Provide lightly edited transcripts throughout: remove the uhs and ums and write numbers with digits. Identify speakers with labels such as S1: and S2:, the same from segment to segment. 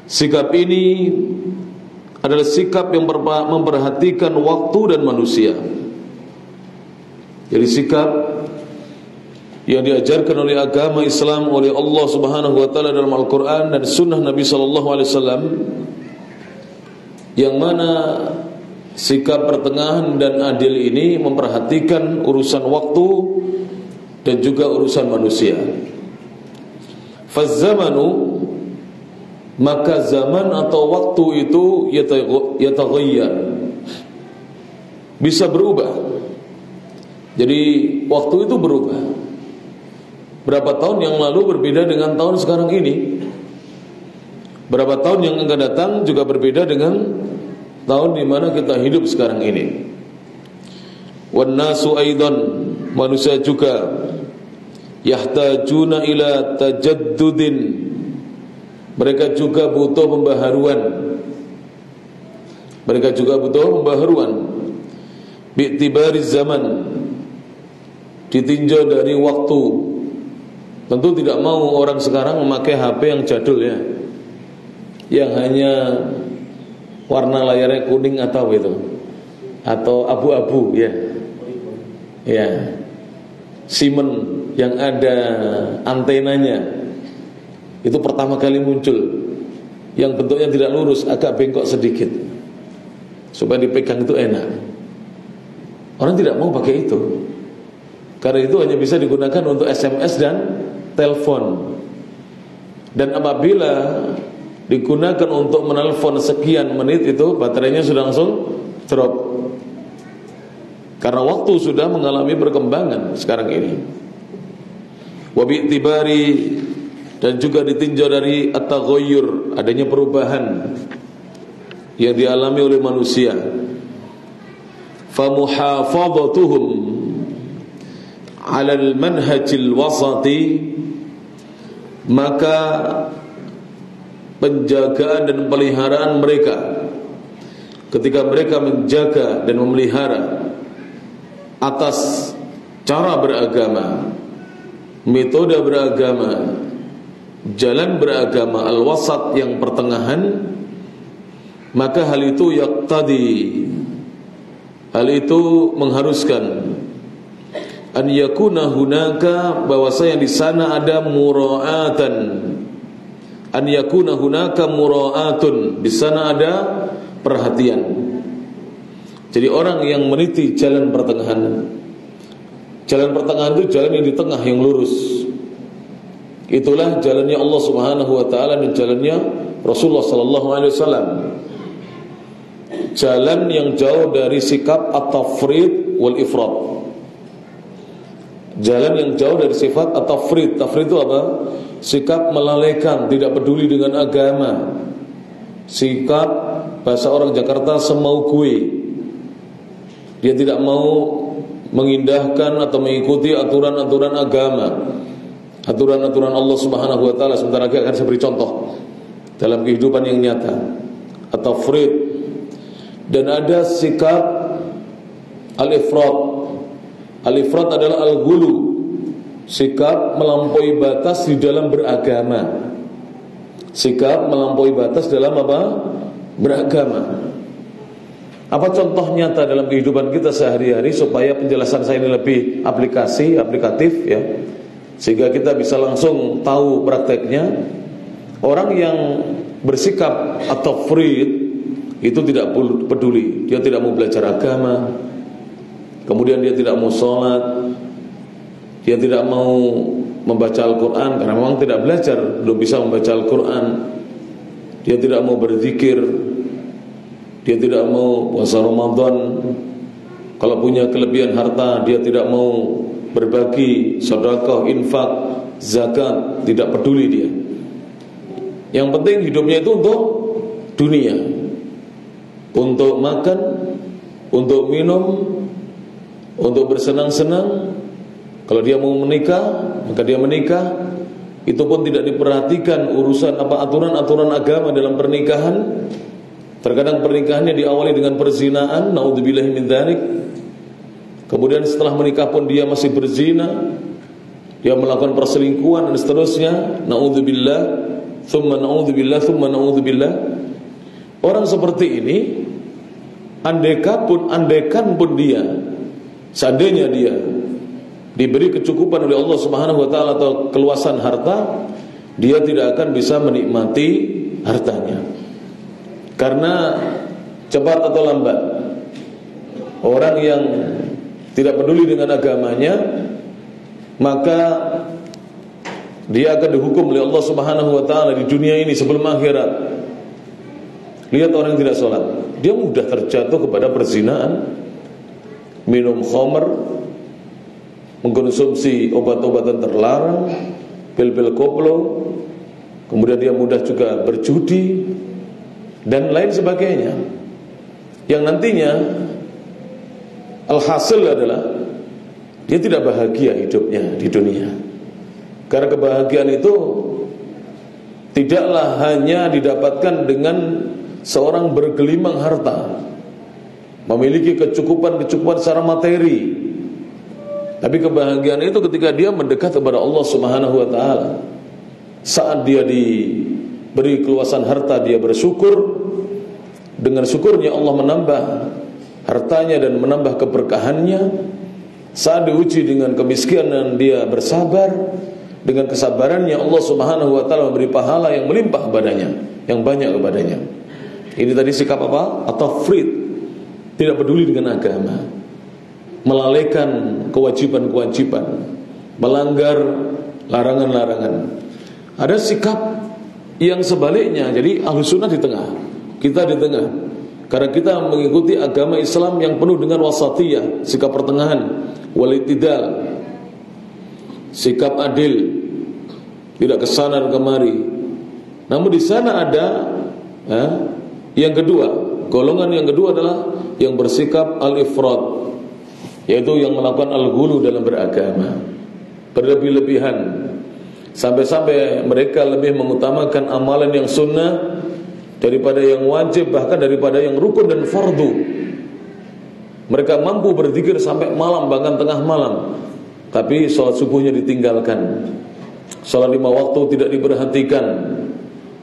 S1: Sikap ini adalah sikap yang memperhatikan waktu dan manusia. Jadi sikap yang diajarkan oleh agama Islam, oleh Allah Subhanahu wa taala dalam Al-Qur'an dan sunnah Nabi sallallahu alaihi wasallam, yang mana sikap pertengahan dan adil ini memperhatikan urusan waktu dan juga urusan manusia. Faz-zamanu, maka zaman atau waktu itu yataghayyar, bisa berubah. Jadi waktu itu berubah. Berapa tahun yang lalu berbeda dengan tahun sekarang ini. Berapa tahun yang akan datang juga berbeda dengan tahun di mana kita hidup sekarang ini. Wan nasu aidan, manusia juga yahtajuna ila tajaddudin, mereka juga butuh pembaharuan. Mereka juga butuh pembaharuan. Bi'tibari zaman, ditinjau dari waktu. Tentu tidak mau orang sekarang memakai HP yang jadul ya, yang hanya warna layarnya kuning atau itu, atau abu-abu ya, ya, Siemens yang ada antenanya. Itu pertama kali muncul, yang bentuknya tidak lurus, agak bengkok sedikit, supaya dipegang itu enak. Orang tidak mau pakai itu, karena itu hanya bisa digunakan untuk SMS dan telepon. Dan apabila digunakan untuk menelpon sekian menit, itu baterainya sudah langsung drop, karena waktu sudah mengalami perkembangan sekarang ini. Wa bi'tibari, dan juga ditinjau dari at-taghayyur, adanya perubahan yang dialami oleh manusia. Fa muhafadhatuhum 'ala al-manhajil wasati, maka penjagaan dan peliharaan mereka, ketika mereka menjaga dan memelihara atas cara beragama, metode beragama, jalan beragama al-wasat, yang pertengahan, maka hal itu yaqtadi, hal itu mengharuskan an yakuna hunaka, bahwasanya di sana ada muraatan, an yakuna hunaka muraatun, di sana ada perhatian. Jadi orang yang meniti jalan pertengahan, jalan pertengahan itu jalan yang di tengah, yang lurus. Itulah jalannya Allah Subhanahu wa taala dan jalannya Rasulullah sallallahu alaihi wasallam. Jalan yang jauh dari sikap at-tafrid wal ifrat. Jalan yang jauh dari sifat at-tafrid. Tafrid itu apa? Sikap melalaikan, tidak peduli dengan agama. Sikap, bahasa orang Jakarta, semau gue. Dia tidak mau mengindahkan atau mengikuti aturan-aturan agama, aturan-aturan Allah Subhanahu wa taala. Sebentar lagi akan saya beri contoh dalam kehidupan yang nyata. At-tafrid. Dan ada sikap al-ifrat. Al-ifrat adalah al-ghulu, sikap melampaui batas di dalam beragama. Sikap melampaui batas dalam apa? Beragama. Apa contoh nyata dalam kehidupan kita sehari-hari, supaya penjelasan saya ini lebih aplikatif ya, sehingga kita bisa langsung tahu prakteknya. Orang yang bersikap atau free itu tidak peduli, dia tidak mau belajar agama, kemudian dia tidak mau sholat, dia tidak mau membaca Al-Quran, karena memang tidak belajar, belum bisa membaca Al-Quran. Dia tidak mau berzikir, dia tidak mau puasa Ramadan. Kalau punya kelebihan harta, dia tidak mau berbagi, sedekah, infak, zakat, tidak peduli dia. Yang penting hidupnya itu untuk dunia, untuk makan, untuk minum, untuk bersenang-senang. Kalau dia mau menikah, maka dia menikah. Itu pun tidak diperhatikan urusan apa aturan-aturan agama dalam pernikahan. Terkadang pernikahannya diawali dengan perzinaan, naudzubillahi min dzalik. Kemudian setelah menikah pun dia masih berzina, dia melakukan perselingkuhan dan seterusnya, naudzubillah. thumma na'udzubillah, thumma na'udzubillah. Orang seperti ini, andaikan pun dia, seandainya dia diberi kecukupan oleh Allah Subhanahu wa taala atau keluasan harta, dia tidak akan bisa menikmati hartanya. Karena cepat atau lambat orang yang tidak peduli dengan agamanya, maka dia akan dihukum oleh Allah Subhanahu wa taala di dunia ini sebelum akhirat. Lihat orang yang tidak sholat, dia mudah terjatuh kepada perzinaan, minum khamr, mengkonsumsi obat-obatan terlarang, pil-pil koplo, kemudian dia mudah juga berjudi dan lain sebagainya. Yang nantinya alhasil adalah dia tidak bahagia hidupnya di dunia. Karena kebahagiaan itu tidaklah hanya didapatkan dengan seorang bergelimang harta, memiliki kecukupan secara materi. Tapi kebahagiaan itu ketika dia mendekat kepada Allah Subhanahu wa taala. Saat dia diberi keluasan harta, dia bersyukur. Dengan syukurnya Allah menambah hartanya dan menambah keberkahannya. Saat diuji dengan kemiskinan, dia bersabar. Dengan kesabarannya Allah Subhanahu wa taala memberi pahala yang melimpah kepadanya, yang banyak kepadanya. Ini tadi sikap apa? At-tafrid, tidak peduli dengan agama, melalaikan kewajiban-kewajiban, melanggar larangan-larangan. Ada sikap yang sebaliknya. Jadi Ahlus Sunnah di tengah, kita di tengah. Karena kita mengikuti agama Islam yang penuh dengan wasatiyah, sikap pertengahan, walitidal, sikap adil, tidak kesana dan kemari. Namun di sana ada yang kedua, golongan yang kedua adalah yang bersikap al-ifrat, yaitu yang melakukan al-ghulu dalam beragama, berlebih-lebihan, sampai-sampai mereka lebih mengutamakan amalan yang sunnah daripada yang wajib, bahkan daripada yang rukun dan fardu. Mereka mampu berzikir sampai malam, bahkan tengah malam, tapi sholat subuhnya ditinggalkan, sholat 5 waktu tidak diperhatikan.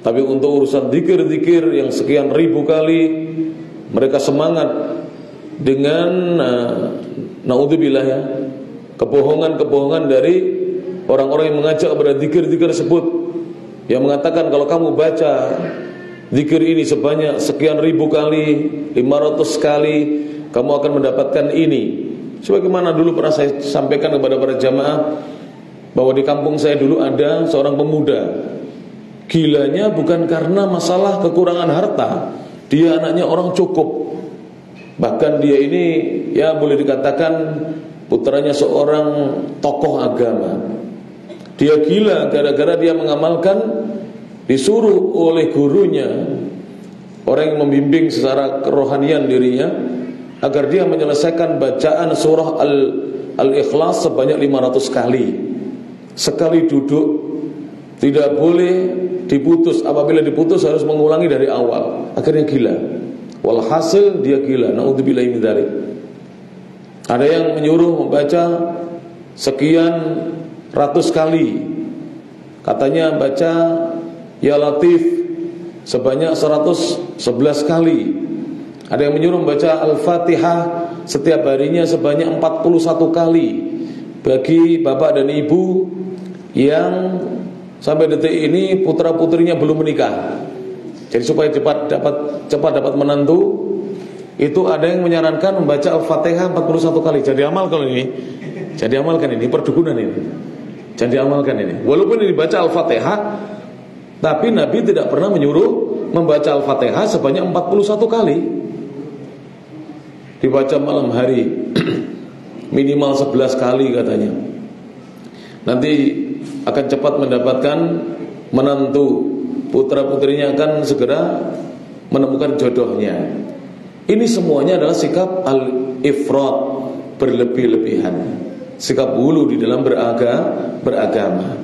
S1: Tapi untuk urusan zikir-zikir yang sekian ribu kali, mereka semangat dengan naudzubillah ya, kebohongan-kebohongan dari orang-orang yang mengajak kepada zikir-zikir tersebut, yang mengatakan kalau kamu baca zikir ini sebanyak sekian ribu kali, 500 kali, kamu akan mendapatkan ini. Sebagaimana dulu pernah saya sampaikan kepada para jamaah, bahwa di kampung saya dulu ada seorang pemuda. Gilanya bukan karena masalah kekurangan harta, dia anaknya orang cukup. Bahkan dia ini ya boleh dikatakan putranya seorang tokoh agama. Dia gila gara-gara dia mengamalkan, disuruh oleh gurunya, orang yang membimbing secara kerohanian dirinya, agar dia menyelesaikan bacaan surah Al-Ikhlas sebanyak 500 kali. Sekali duduk tidak boleh diputus, apabila diputus harus mengulangi dari awal. Akhirnya gila. Walhasil dia gila. Naudzubillahi min dzalik. Ada yang menyuruh membaca sekian ratus kali. Katanya baca Ya Latif sebanyak 111 kali. Ada yang menyuruh membaca Al-Fatihah setiap harinya sebanyak 41 kali. Bagi bapak dan ibu yang sampai detik ini putra-putrinya belum menikah, jadi supaya cepat dapat menantu, itu ada yang menyarankan membaca Al-Fatihah 41 kali. Jadi amalkan ini. Jadi amalkan ini, perdukunan ini. Jadi amalkan ini. Walaupun ini baca Al-Fatihah, tapi Nabi tidak pernah menyuruh membaca Al-Fatihah sebanyak 41 kali. Dibaca malam hari minimal 11 kali katanya. Nanti akan cepat mendapatkan menantu, putra-putrinya akan segera menemukan jodohnya. Ini semuanya adalah sikap al-ifrat, berlebih-lebihan, sikap hulu di dalam beragama.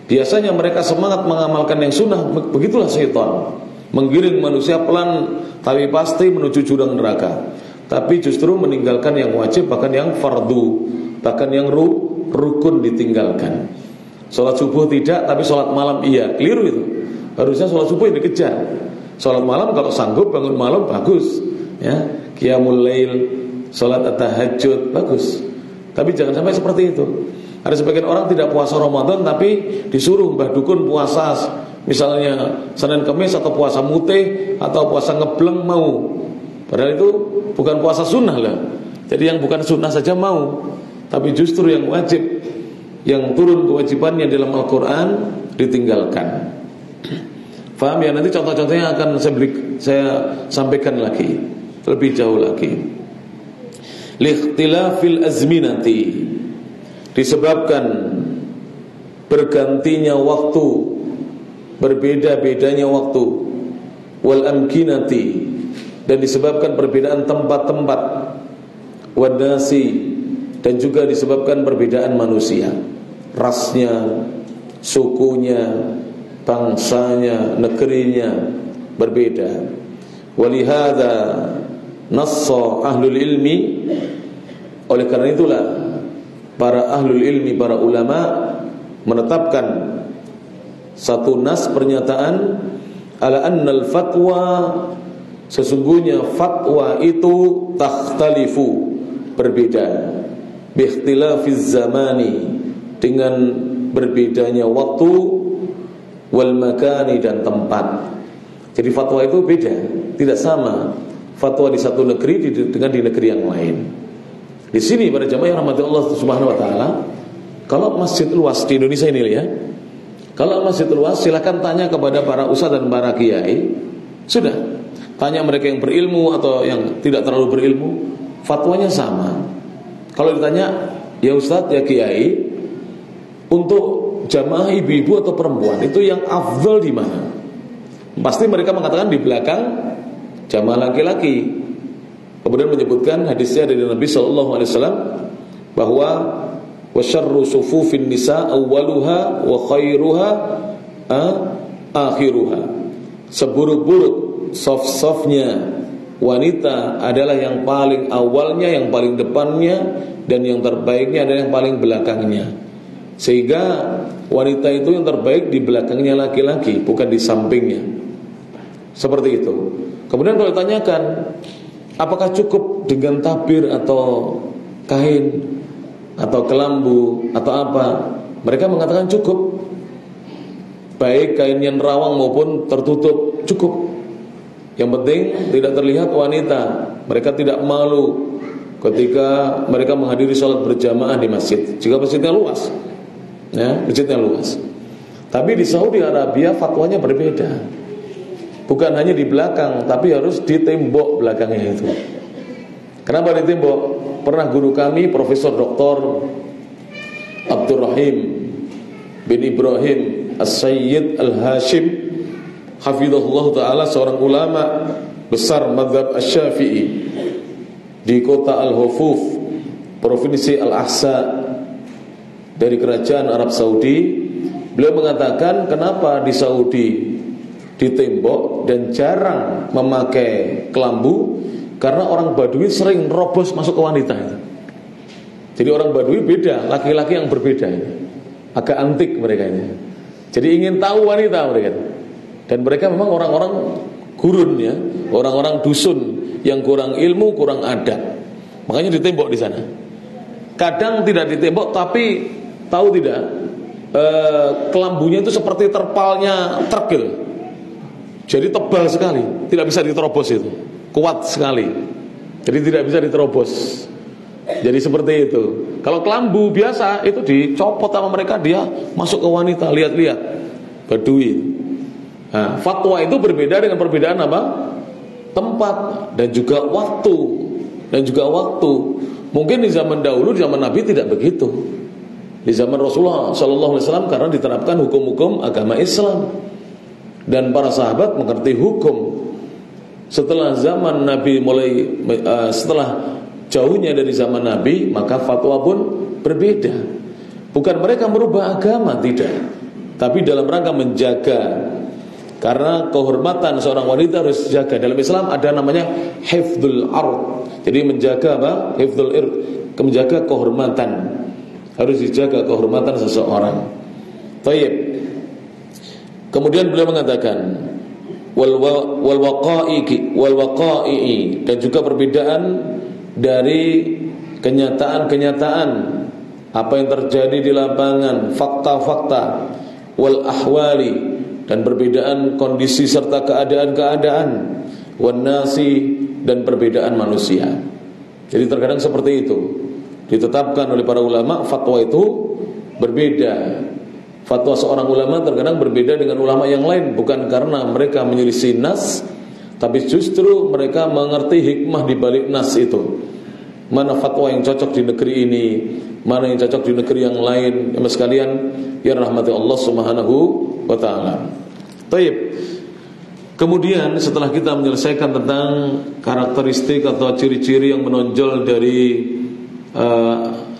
S1: Biasanya mereka semangat mengamalkan yang sunnah, begitulah syaitan menggiring manusia pelan tapi pasti menuju jurang neraka. Tapi justru meninggalkan yang wajib, bahkan yang fardu, bahkan yang rukun ditinggalkan. Sholat subuh tidak, tapi sholat malam iya. Keliru itu. Harusnya sholat subuh yang dikejar. Sholat malam kalau sanggup bangun malam bagus, ya. Qiyamul lail, sholat tahajud bagus. Tapi jangan sampai seperti itu. Ada sebagian orang tidak puasa Ramadan tapi disuruh mbah dukun puasa, misalnya Senin Kamis atau puasa mutih atau puasa ngebleng mau. Padahal itu bukan puasa sunnah lah. Jadi yang bukan sunnah saja mau, tapi justru yang wajib, yang turun kewajibannya dalam Al-Quran ditinggalkan. Faham ya? Nanti contoh-contohnya akan saya sampaikan lagi lebih jauh lagi. Likhtilafil azminati, disebabkan bergantinya waktu, berbeda-bedanya waktu, wal amkinati, dan disebabkan perbedaan tempat-tempat, wadasi, dan juga disebabkan perbedaan manusia, rasnya, sukunya, bangsanya, negerinya berbeda. Walihada nassa ahlul ilmi, oleh karena itulah para ahlul ilmi, para ulama menetapkan satu nas pernyataan ala annal fatwa, sesungguhnya fatwa itu takhtalifu, berbeda, biikhtilafiz zamani, dengan berbedanya waktu, wal makani, dan tempat. Jadi fatwa itu beda, tidak sama fatwa di satu negeri dengan di negeri yang lain. Di sini pada jamaah yang rahmati Allah Subhanahu wa taala, kalau masjid luas di Indonesia ini ya, kalau masjid luas silakan tanya kepada para ustaz dan para kiai. Sudah, tanya mereka yang berilmu atau yang tidak terlalu berilmu, fatwanya sama. Kalau ditanya, ya ustaz, ya kiai, untuk jamaah ibu-ibu atau perempuan itu yang afdal di mana? Pasti mereka mengatakan di belakang jamaah laki-laki. Kemudian menyebutkan hadisnya dari Nabi SAW bahwa wasyarru sufufin nisa awwaluha wa khairuha akhiruha, seburuk-buruk saf-safnya wanita adalah yang paling awalnya, yang paling depannya, dan yang terbaiknya adalah yang paling belakangnya. Sehingga wanita itu yang terbaik di belakangnya laki-laki, bukan di sampingnya. Seperti itu. Kemudian kalau ditanyakan, apakah cukup dengan tabir atau kain atau kelambu atau apa? Mereka mengatakan cukup. Baik kain yang nerawang maupun tertutup, cukup. Yang penting tidak terlihat wanita. Mereka tidak malu ketika mereka menghadiri sholat berjamaah di masjid, jika masjidnya luas, ya, masjidnya luas. Tapi di Saudi Arabia fatwanya berbeda. Bukan hanya di belakang, tapi harus di tembok belakangnya itu. Kenapa di tembok? Pernah guru kami, Profesor Dr. Abdurrahim bin Ibrahim As-Sayyid Al-Hashim hafizahullah ta'ala, seorang ulama besar mazhab Asy-Syafi'i di kota Al-Hufuf, provinsi Al-Ahsa, dari kerajaan Arab Saudi. Beliau mengatakan, kenapa di Saudi di tembok dan jarang memakai kelambu? Karena orang Badui sering nerobos masuk ke wanita itu. Jadi orang Badui beda, laki-laki yang berbeda ini. Agak antik mereka ini. Jadi ingin tahu wanita mereka. Dan mereka memang orang-orang gurun ya, orang-orang dusun yang kurang ilmu, kurang adab. Makanya ditembok di sana. Kadang tidak ditembok, tapi tahu tidak, kelambunya itu seperti terpalnya tergil. Jadi tebal sekali, tidak bisa diterobos itu. Kuat sekali. Jadi tidak bisa diterobos. Jadi seperti itu. Kalau kelambu biasa itu dicopot sama mereka, dia masuk ke wanita, lihat-lihat. Badui. Nah, fatwa itu berbeda dengan perbedaan apa? Tempat dan juga waktu. Dan juga waktu. Mungkin di zaman dahulu, di zaman Nabi tidak begitu. Di zaman Rasulullah SAW karena diterapkan hukum-hukum agama Islam. Dan para sahabat mengerti hukum. Setelah zaman Nabi setelah jauhnya dari zaman Nabi, maka fatwa pun berbeda. Bukan mereka merubah agama, tidak, tapi dalam rangka menjaga. Karena kehormatan seorang wanita harus dijaga. Dalam Islam ada namanya hifdzul ard. Jadi menjaga apa? Hifdzul ard, menjaga kehormatan. Harus dijaga kehormatan seseorang. Baik. Kemudian beliau mengatakan wal waqa'i, dan juga perbedaan dari kenyataan-kenyataan, apa yang terjadi di lapangan, fakta-fakta, wal ahwali, dan perbedaan kondisi serta keadaan-keadaan, wan nasi, dan perbedaan manusia. Jadi terkadang seperti itu ditetapkan oleh para ulama, fatwa itu berbeda. Fatwa seorang ulama terkadang berbeda dengan ulama yang lain, bukan karena mereka menyelisih nas, tapi justru mereka mengerti hikmah di balik nas itu. Mana fatwa yang cocok di negeri ini, mana yang cocok di negeri yang lain. Ya sekalian, ya rahmati Allah Subhanahu wa taala. Baik. Kemudian setelah kita menyelesaikan tentang karakteristik atau ciri-ciri yang menonjol dari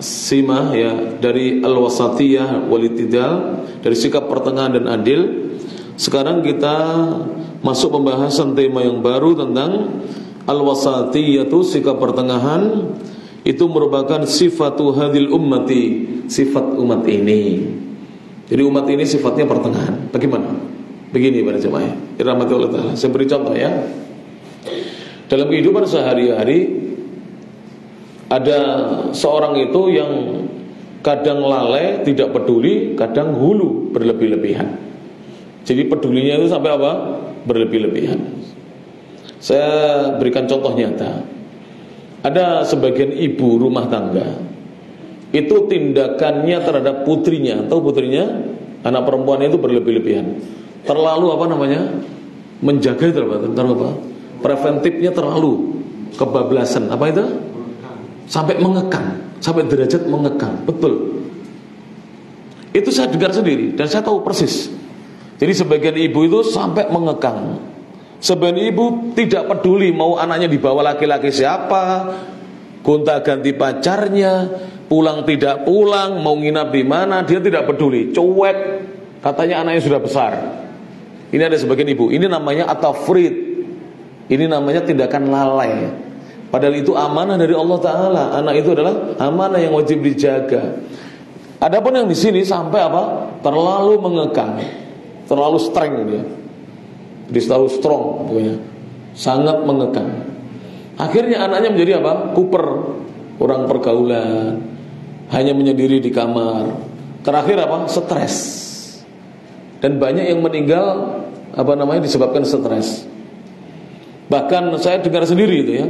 S1: simah, ya, dari al-wasatiyah walitidal, dari sikap pertengahan dan adil. Sekarang kita masuk pembahasan tema yang baru tentang al-wasatiyah, itu sikap pertengahan. Itu merupakan sifatu hadil ummati, sifat umat ini. Jadi umat ini sifatnya pertengahan. Bagaimana? Begini para jemaah, rahmati Allah taala. Saya beri contoh ya. Dalam kehidupan sehari-hari ada seorang itu yang kadang lalai, tidak peduli, kadang hulu, berlebih-lebihan. Jadi pedulinya itu sampai apa? Berlebih-lebihan. Saya berikan contoh nyata. Ada sebagian ibu rumah tangga, itu tindakannya terhadap putrinya atau putrinya, anak perempuannya itu berlebih-lebihan. Terlalu menjaga itu apa? Preventifnya terlalu kebablasan. Apa itu? Sampai mengekang, sampai derajat mengekang. Betul. Itu saya dengar sendiri dan saya tahu persis. Jadi sebagian ibu itu sampai mengekang. Sebagian ibu tidak peduli mau anaknya dibawa laki-laki siapa, gonta-ganti pacarnya, pulang tidak pulang, mau nginap di mana, dia tidak peduli. Cuek, katanya anaknya sudah besar. Ini ada sebagian ibu. Ini namanya at-tafrid. Ini namanya tindakan lalai. Padahal itu amanah dari Allah Ta'ala. Anak itu adalah amanah yang wajib dijaga. Adapun yang di sini sampai apa? Terlalu mengekang, terlalu streng dia. Jadi terlalu strong pokoknya. Sangat mengekang. Akhirnya anaknya menjadi apa? Kuper, orang pergaulan, hanya menyendiri di kamar. Terakhir apa? Stres. Dan banyak yang meninggal disebabkan stres. Bahkan saya dengar sendiri itu ya,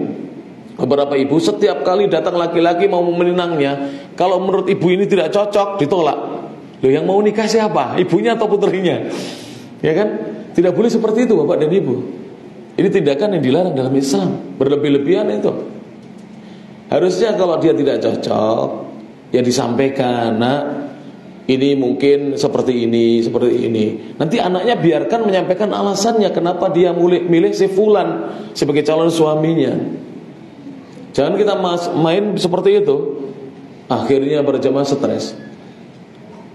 S1: beberapa ibu setiap kali datang laki-laki mau meminangnya, kalau menurut ibu ini tidak cocok, ditolak. Loh, yang mau nikah siapa? Ibunya atau putrinya? Ya kan? Tidak boleh seperti itu Bapak dan Ibu. Ini tindakan yang dilarang dalam Islam. Berlebih-lebihan itu. Harusnya kalau dia tidak cocok, ya disampaikan, nak, ini mungkin seperti ini, seperti ini. Nanti anaknya biarkan menyampaikan alasannya kenapa dia milih si fulan sebagai calon suaminya. Jangan kita main seperti itu. Akhirnya berjamaah stres.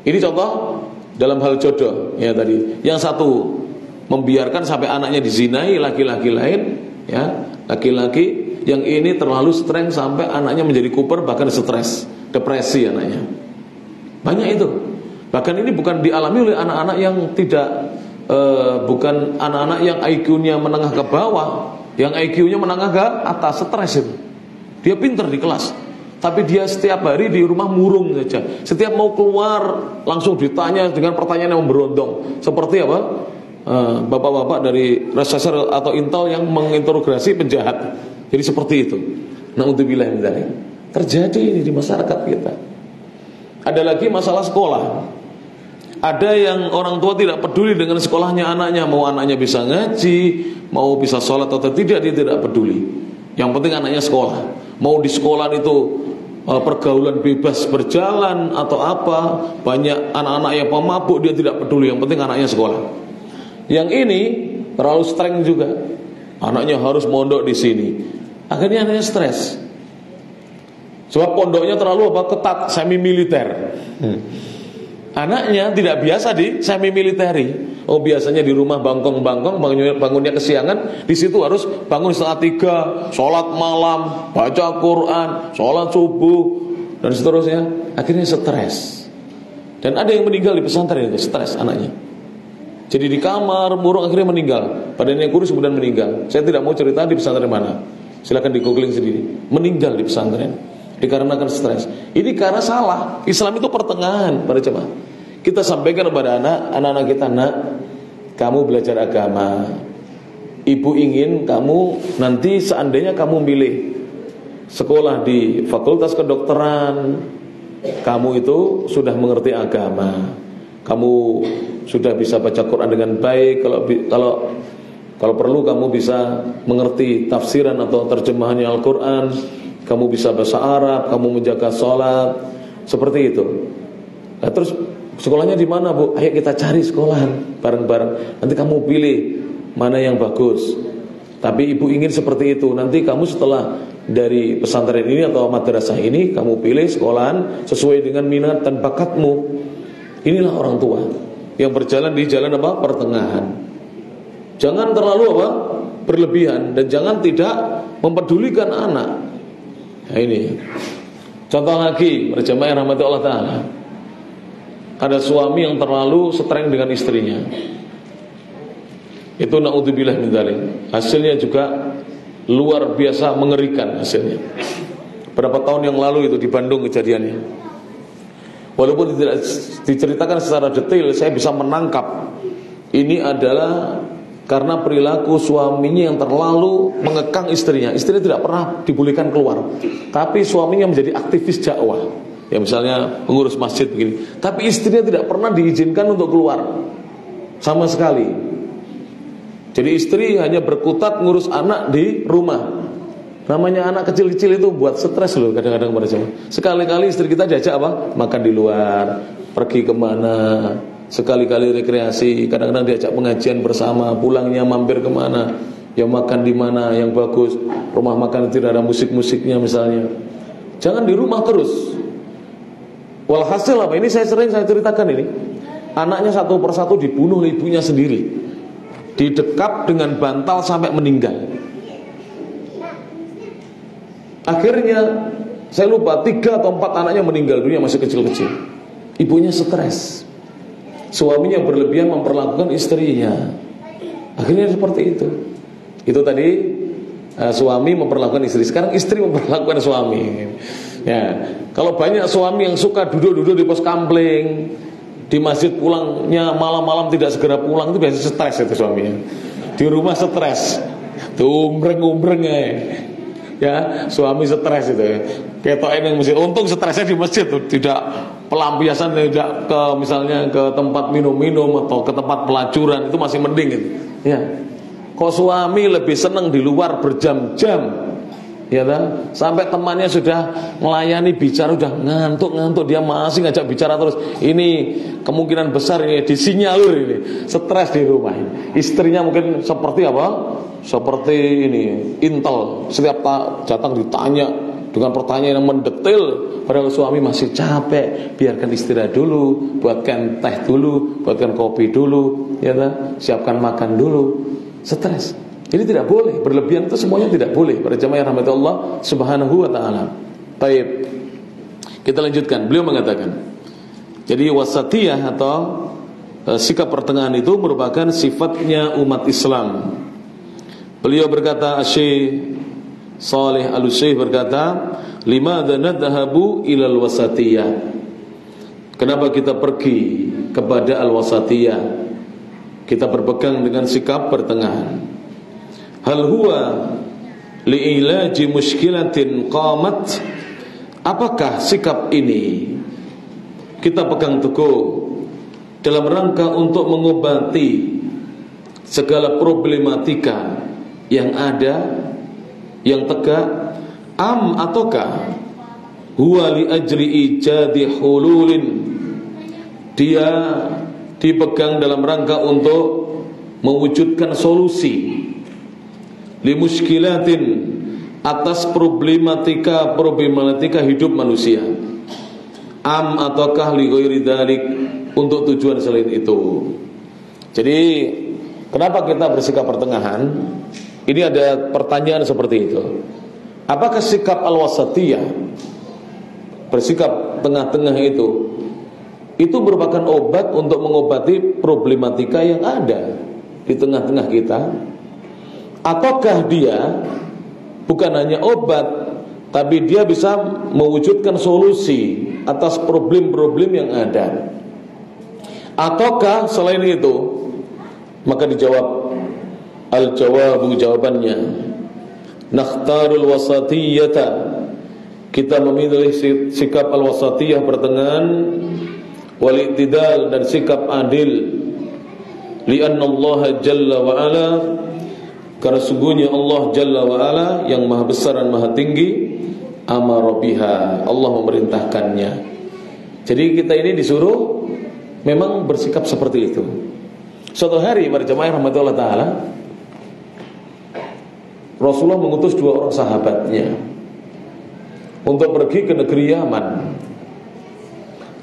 S1: Ini contoh dalam hal jodoh ya tadi. Yang satu membiarkan sampai anaknya dizinai laki-laki lain, ya, laki-laki. Yang ini terlalu streng sampai anaknya menjadi kuper, bahkan stres, depresi anaknya. Banyak itu. Bahkan ini bukan dialami oleh anak-anak yang tidak bukan anak-anak yang IQ-nya menengah ke bawah, yang IQ-nya menengah ke atas, stres itu. Dia pintar di kelas, tapi dia setiap hari di rumah murung saja. Setiap mau keluar langsung ditanya dengan pertanyaan yang memberondong. Seperti apa? Bapak-bapak dari reserse atau intel yang menginterogasi penjahat. Jadi seperti itu. Naudzubillah min dzalik. Terjadi ini di masyarakat kita. Ada lagi masalah sekolah. Ada yang orang tua tidak peduli dengan sekolahnya anaknya. Mau anaknya bisa ngaji, mau bisa sholat atau tidak, dia tidak peduli. Yang penting anaknya sekolah. Mau di sekolah itu pergaulan bebas berjalan atau apa, banyak anak-anak yang pemabuk, dia tidak peduli. Yang penting anaknya sekolah. Yang ini terlalu streng juga. Anaknya harus mondok di sini. Akhirnya anaknya stres. Sebab pondoknya terlalu ketat, semi militer. Anaknya tidak biasa di semi militeri. Oh, biasanya di rumah bangkong-bangkong, bangunnya kesiangan, di situ harus bangun 2:30, sholat malam, baca Quran, sholat subuh, dan seterusnya. Akhirnya stres. Dan ada yang meninggal di pesantren itu, stres anaknya. Jadi di kamar murung akhirnya meninggal. Badannya kurus kemudian meninggal. Saya tidak mau cerita di pesantren mana. Silakan di googling sendiri. Meninggal di pesantren dikarenakan stres. Ini karena salah. Islam itu pertengahan para jemaah. Kita sampaikan kepada anak-anak kita, nak, kamu belajar agama. Ibu ingin kamu nanti seandainya kamu milih sekolah di fakultas kedokteran, kamu itu sudah mengerti agama, kamu sudah bisa baca Quran dengan baik. Kalau perlu kamu bisa mengerti tafsiran atau terjemahannya Al-Quran, kamu bisa bahasa Arab, kamu menjaga sholat, seperti itu. Nah, terus sekolahnya di mana, Bu? Ayo kita cari sekolahan bareng-bareng. Nanti kamu pilih mana yang bagus. Tapi ibu ingin seperti itu. Nanti kamu setelah dari pesantren ini atau madrasah ini, kamu pilih sekolahan sesuai dengan minat dan bakatmu. Inilah orang tua yang berjalan di jalan apa? Pertengahan. Jangan terlalu apa? Berlebihan, dan jangan tidak mempedulikan anak. Nah ini contoh lagi, berjamaah yang rahmati Allah Ta'ala. Ada suami yang terlalu streng dengan istrinya. Itu na'udzubillah min dzalik. Hasilnya juga luar biasa mengerikan hasilnya. Berapa tahun yang lalu itu di Bandung kejadiannya. Walaupun tidak diceritakan secara detail, saya bisa menangkap ini adalah karena perilaku suaminya yang terlalu mengekang istrinya. Istrinya tidak pernah dibolehkan keluar, tapi suaminya menjadi aktivis dakwah. Ya misalnya mengurus masjid begini, tapi istrinya tidak pernah diizinkan untuk keluar sama sekali. Jadi istri hanya berkutat ngurus anak di rumah. Namanya anak kecil-kecil itu buat stres loh kadang-kadang pada jemaah. Sekali-kali istri kita diajak apa? Makan di luar, pergi kemana, sekali-kali rekreasi, kadang-kadang diajak pengajian bersama, pulangnya mampir kemana, ya makan di mana yang bagus, rumah makan tidak ada musik-musiknya misalnya. Jangan di rumah terus. Walhasil apa? Ini saya ceritakan ini. Anaknya satu persatu dibunuh oleh ibunya sendiri, didekap dengan bantal sampai meninggal. Akhirnya saya lupa 3 atau 4 anaknya meninggal dunia masih kecil-kecil. Ibunya stres, suaminya berlebihan memperlakukan istrinya. Akhirnya seperti itu. Itu tadi suami memperlakukan istri. Sekarang istri memperlakukan suami. Ya, kalau banyak suami yang suka duduk-duduk di pos kampling, di masjid pulangnya malam-malam tidak segera pulang, itu biasanya stres itu suaminya. Di rumah stres, tuh umbreng-umbreng ya, suami stres itu. Ketoknya yang masjid, untung stresnya di masjid tuh, tidak pelampiasan, tidak ke misalnya ke tempat minum-minum atau ke tempat pelacuran, itu masih mending gitu. Ya. Kok suami lebih senang di luar berjam-jam, ya kan? Sampai temannya sudah melayani bicara, udah ngantuk-ngantuk, dia masih ngajak bicara terus. Ini kemungkinan besar ini disinyalir ini stres di rumah ini. Istrinya mungkin seperti apa? Seperti ini intel, setiap datang ditanya dengan pertanyaan yang mendetail. Padahal suami masih capek, biarkan istirahat dulu, buatkan teh dulu, buatkan kopi dulu, ya kan? Siapkan makan dulu. Stres. Jadi tidak boleh berlebihan, itu semuanya tidak boleh. Para jamaah yang rahmati Allah Subhanahu wa taala. Baik. Kita lanjutkan. Beliau mengatakan, jadi wasatiyah atau sikap pertengahan itu merupakan sifatnya umat Islam. Beliau berkata, Syekh Shalih Al-Utsaimin berkata, limadza nadhhabu ilal wasatiyah? Kenapa kita pergi kepada al-wasatiyah? Kita berpegang dengan sikap pertengahan. Hal huwa li'ilaji mushkilatin qamat? Apakah sikap ini kita pegang teguh dalam rangka untuk mengobati segala problematika yang ada, yang tegak, ataukah huwa li ajri ijadi hululin? Dia dipegang dalam rangka untuk mewujudkan solusi li mushkilatin, atas problematika hidup manusia, ataukah li ghairi dzalik, untuk tujuan selain itu. Jadi kenapa kita bersikap pertengahan? Ini ada pertanyaan seperti itu. Apakah sikap al-wasatiyah, bersikap tengah-tengah itu itu merupakan obat untuk mengobati problematika yang ada di tengah-tengah kita? Ataukah dia bukan hanya obat, tapi dia bisa mewujudkan solusi atas problem-problem yang ada? Ataukah selain itu? Maka dijawab, al-jawabu, jawabannya, nakhtarul wasatiyata, kita memilih sikap al-wasatiyah, pertengahan, wal-i'tidal, dan sikap adil. Li'anna Allah jalla wa ala, karena sungguhnya Allah jalla wa ala yang maha besar dan maha tinggi, amara biha, Allah memerintahkannya. Jadi kita ini disuruh memang bersikap seperti itu. Suatu hari para jemaah rahmatullah ta'ala, Rasulullah mengutus 2 orang sahabatnya untuk pergi ke negeri Yaman.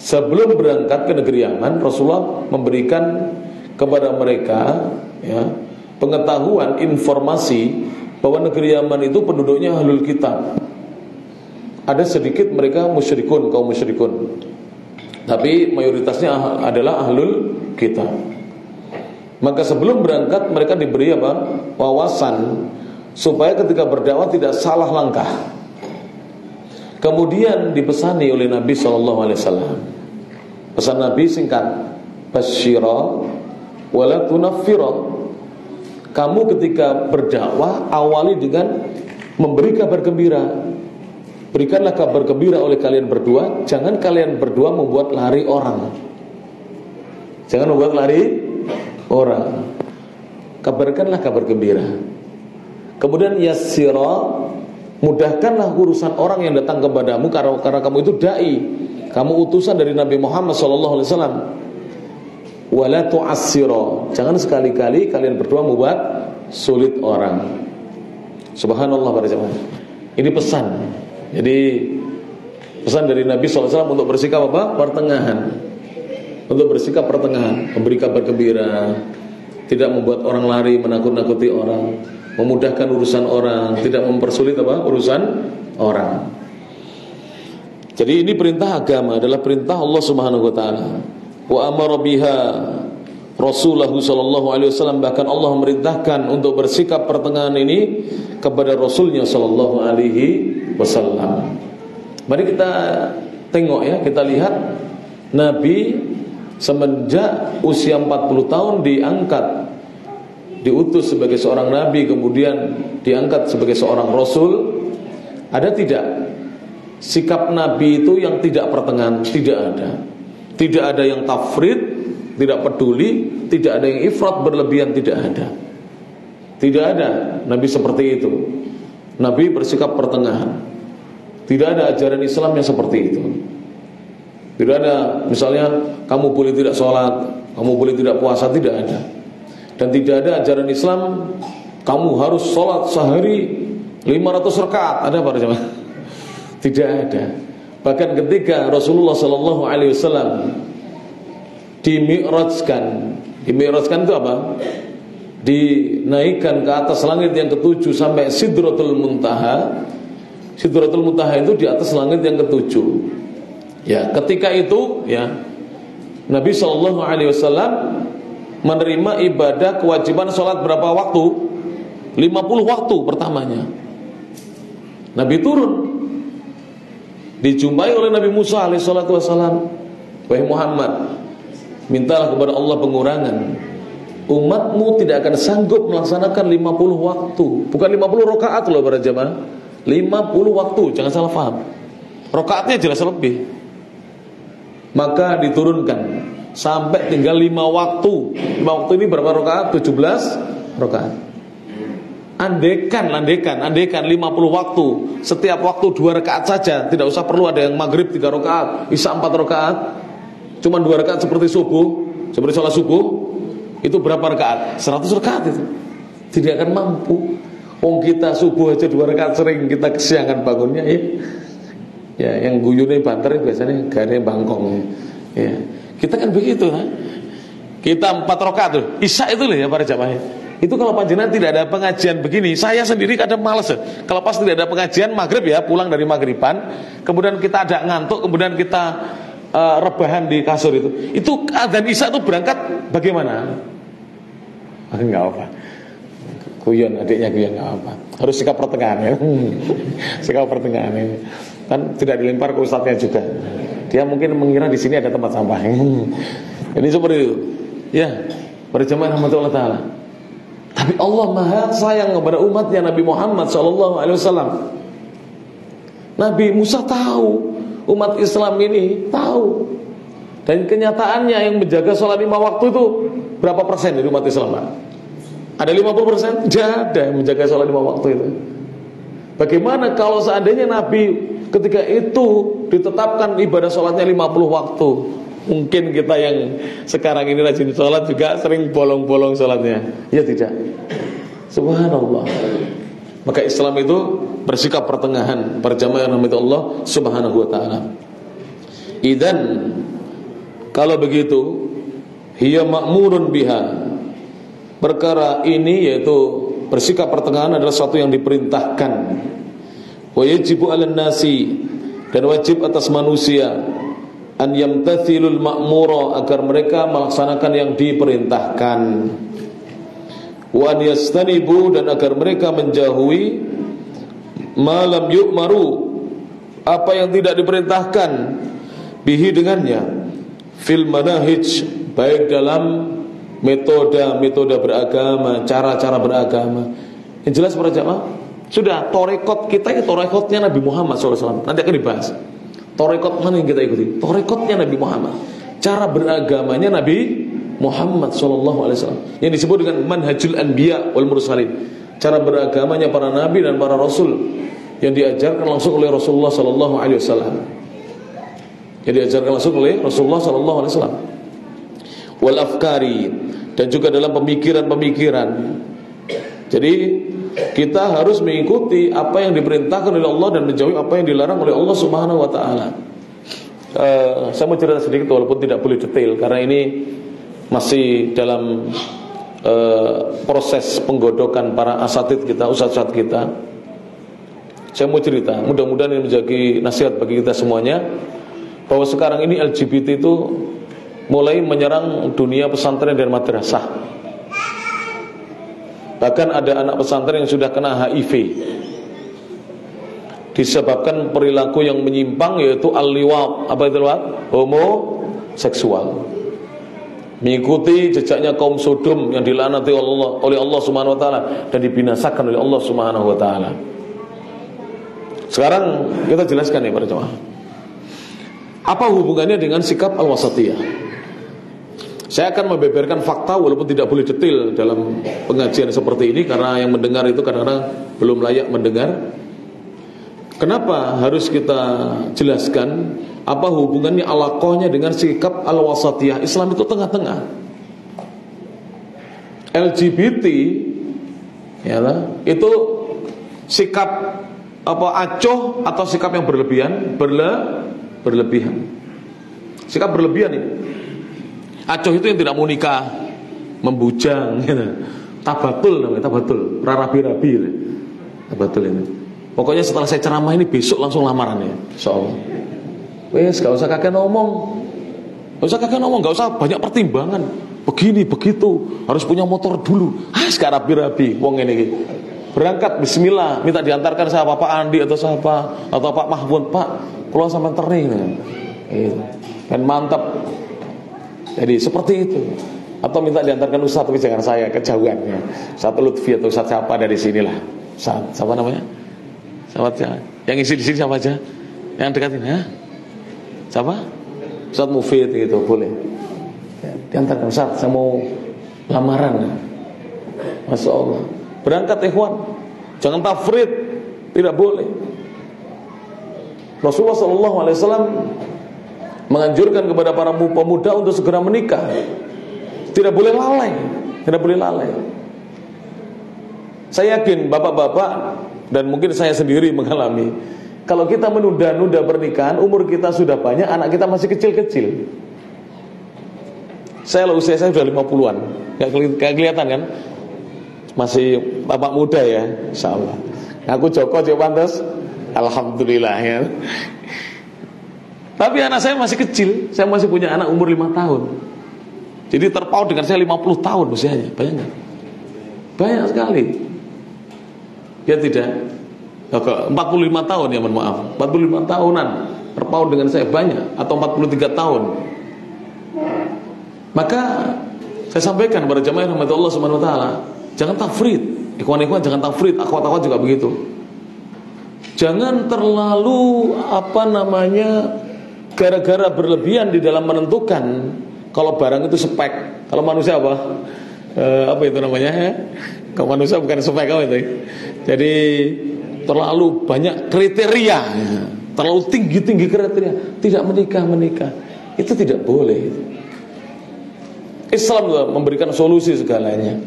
S1: Sebelum berangkat ke negeri Yaman, Rasulullah memberikan kepada mereka, ya, pengetahuan, informasi bahwa negeri Yaman itu penduduknya ahlul kitab. Ada sedikit mereka musyrikun, kaum musyrikun, tapi mayoritasnya adalah ahlul kitab. Maka sebelum berangkat mereka diberi apa? Wawasan supaya ketika berdakwah tidak salah langkah. Kemudian dipesani oleh Nabi SAW. Pesan Nabi singkat, basyira wala tunaffira. Kamu ketika berdakwah awali dengan memberi kabar gembira. Berikanlah kabar gembira oleh kalian berdua. Jangan kalian berdua membuat lari orang. Jangan membuat lari orang. Kabarkanlah kabar gembira. Kemudian yassira, mudahkanlah urusan orang yang datang kepadamu, karena kamu itu dai, kamu utusan dari Nabi Muhammad SAW. Wala tu'assira, jangan sekali-kali kalian berdua membuat sulit orang. Subhanallah para jemaah. Ini pesan. Jadi pesan dari Nabi SAW untuk bersikap apa? Pertengahan. Untuk bersikap pertengahan, memberi kabar gembira, tidak membuat orang lari, menakut-nakuti orang, memudahkan urusan orang, tidak mempersulit apa? Urusan orang. Jadi ini perintah agama, adalah perintah Allah Subhanahu wa taala. Wa amara biha Rasulullah sallallahu alaihi wasallam, bahkan Allah memerintahkan untuk bersikap pertengahan ini kepada Rasulnya sallallahu alaihi wasallam. Mari kita tengok ya, kita lihat Nabi semenjak usia 40 tahun diangkat, diutus sebagai seorang nabi, kemudian diangkat sebagai seorang rasul. Ada tidak sikap nabi itu yang tidak pertengahan? Tidak ada. Tidak ada yang tafrid, tidak peduli, tidak ada yang ifrat berlebihan, tidak ada. Tidak ada nabi seperti itu. Nabi bersikap pertengahan. Tidak ada ajaran Islam yang seperti itu. Tidak ada misalnya kamu boleh tidak sholat, kamu boleh tidak puasa, tidak ada. Dan tidak ada ajaran Islam kamu harus sholat sehari 500 rakaat. Ada pada zaman? Tidak ada. Bahkan ketika Rasulullah SAW dimi'rajkan itu apa? Dinaikkan ke atas langit yang ke-7 sampai Sidratul Muntaha. Sidratul Muntaha itu di atas langit yang ke-7. Ya, ketika itu ya Nabi SAW menerima ibadah kewajiban sholat berapa waktu? 50 waktu pertamanya. Nabi turun, dijumpai oleh Nabi Musa alaihissalatu wassalam. Wahai Muhammad, mintalah kepada Allah pengurangan. Umatmu tidak akan sanggup melaksanakan 50 waktu. Bukan 50 rakaat loh para jamaah, 50 waktu, jangan salah paham. Rakaatnya jelas lebih. Maka diturunkan sampai tinggal 5 waktu. 5 waktu ini berapa rakaat? 17 rakaat. Andekan 50 waktu, setiap waktu 2 rakaat saja, tidak usah perlu ada yang maghrib 3 rakaat, isya 4 rakaat, cuma 2 rakaat seperti subuh, seperti sholat subuh. Itu berapa rakaat? 100 rakaat itu. Tidak akan mampu. Wong kita subuh aja 2 rakaat sering kita kesiangan bangunnya ya. Ya, yang guyune banter biasanya gane bangkong. Ya. Kita kan begitu kan. Kita 4 rakaat tuh. Isya itu loh ya para jamaah. Itu kalau panjenengan tidak ada pengajian begini, saya sendiri kadang malas ya. Kalau pas tidak ada pengajian maghrib ya, pulang dari maghriban, kemudian kita ada ngantuk, kemudian kita rebahan di kasur itu adzan isya itu berangkat bagaimana? Enggak apa. Guyon adiknya guyon enggak apa. Harus sikap pertengahan ya. Sikap pertengahan ini. Kan tidak dilempar ke ustadznya juga. Dia mungkin mengira di sini ada tempat sampah. Ini seperti itu. Ya, berjamaah rahmatullah taala. Tapi Allah Maha sayang kepada umatnya Nabi Muhammad SAW. Nabi Musa tahu, umat Islam ini tahu. Dan kenyataannya yang menjaga sholat 5 waktu itu berapa persen dari umat Islam, Pak? Ada 50%? Tidak ada yang menjaga sholat 5 waktu itu. Bagaimana kalau seandainya Nabi ketika itu ditetapkan ibadah sholatnya 50 waktu? Mungkin kita yang sekarang ini rajin sholat juga sering bolong-bolong sholatnya. Ya tidak. Subhanallah. Maka Islam itu bersikap pertengahan, berjamaah rahmat Allah Subhanahu wa taala. Idzan kalau begitu, hiya ma'murun biha. Perkara ini yaitu bersikap pertengahan adalah sesuatu yang diperintahkan. Wa yajibu 'alan nasi, dan wajib atas manusia an yamtathilul ma'mura, agar mereka melaksanakan yang diperintahkan. Wa an yastanibu, dan agar mereka menjauhi ma lam yu'maru, apa yang tidak diperintahkan bihi dengannya, fil manahij, baik dalam metode beragama, cara-cara beragama. Yang jelas para jamaah, sudah torekot kita itu torekotnya Nabi Muhammad SAW. Nanti akan dibahas. Torekot mana yang kita ikuti? Torekotnya Nabi Muhammad. Cara beragamanya Nabi Muhammad SAW, yang disebut dengan manhajul anbiya wal mursalin. Cara beragamanya para nabi dan para rasul, yang diajarkan langsung oleh Rasulullah SAW. Yang diajarkan langsung oleh Rasulullah SAW. Wal afkari, dan juga dalam pemikiran-pemikiran. Jadi kita harus mengikuti apa yang diperintahkan oleh Allah dan menjauhi apa yang dilarang oleh Allah Subhanahu wa taala. Saya mau cerita sedikit walaupun tidak boleh detail, karena ini masih dalam proses penggodokan para asatid kita, ustadz kita. Saya mau cerita, mudah-mudahan ini menjadi nasihat bagi kita semuanya, bahwa sekarang ini LGBT itu mulai menyerang dunia pesantren dan madrasah. Bahkan ada anak pesantren yang sudah kena HIV disebabkan perilaku yang menyimpang, yaitu al-liwat. Apa itu liwat? Homoseksual. Mengikuti jejaknya kaum Sodom yang dilaknati oleh Allah Subhanahu wa taala dan dibinasakan oleh Allah Subhanahu wa taala. Sekarang kita jelaskan nih para jemaah, apa hubungannya dengan sikap al-wasatiyah. Saya akan membeberkan fakta walaupun tidak boleh detail dalam pengajian seperti ini, karena yang mendengar itu kadang-kadang belum layak mendengar. Kenapa harus kita jelaskan apa hubungannya, alaqahnya dengan sikap al-wasatiyah? Islam itu tengah-tengah. LGBT ya, itu sikap apa, acuh atau sikap yang berlebihan? Berlebihan. Sikap berlebihan ini. Acuh itu yang tidak mau nikah, membujang gitu. Tabatul namanya, tabatul, rarabi-rabi gitu. Tabatul ini. Pokoknya setelah saya ceramah ini besok langsung lamaran ya, insyaallah. Wes, gak usah kakek ngomong. Gak usah banyak pertimbangan. Begini, begitu, harus punya motor dulu. Sekarang rabi-rabi wong ini gitu. Berangkat bismillah, minta diantarkan sama Pak Andi atau siapa, atau Pak Mahfud, Pak, keluar sampai tering gitu. Kan mantap. Jadi seperti itu. Atau minta diantarkan Ustaz, tapi jangan saya, kejauhan ya. Ustaz Lutfi atau Ustaz siapa dari sinilah. Ustaz, siapa namanya? Siapa? Yang isi di sini siapa aja? Yang dekatin ya? Siapa? Ustaz Mufid gitu, boleh. Ya, diantarkan Ustaz, saya mau lamaran. Masya Allah. Berangkat ikhwan. Jangan tafrid, tidak boleh. Rasulullah SAW menganjurkan kepada para pemuda untuk segera menikah. Tidak boleh lalai. Tidak boleh lalai. Saya yakin bapak-bapak dan mungkin saya sendiri mengalami, kalau kita menunda-nunda pernikahan, umur kita sudah banyak, anak kita masih kecil-kecil. Usia saya sudah 50-an. Kayak kelihatan kan? Masih bapak muda ya, insyaallah. Aku Joko pantas, alhamdulillah ya. Tapi anak saya masih kecil, saya masih punya anak umur 5 tahun. Jadi terpaut dengan saya 50 tahun usianya, bayangkan. Banyak sekali. Ya tidak. 45 tahun ya, mohon maaf. 45 tahunan terpaut dengan saya banyak, atau 43 tahun. Maka saya sampaikan kepada jamaah rahmat Allah Subhanahu wa taala, jangan tafrid. Ikhwan-ikhwan jangan tafrid, akhwat-akhwat juga begitu. Jangan terlalu gara-gara berlebihan di dalam menentukan kalau barang itu spek. Kalau manusia apa itu namanya? Kalau manusia bukan spek apa itu. Jadi terlalu banyak kriteria, terlalu tinggi kriteria, tidak menikah. Itu tidak boleh. Islam memberikan solusi segalanya.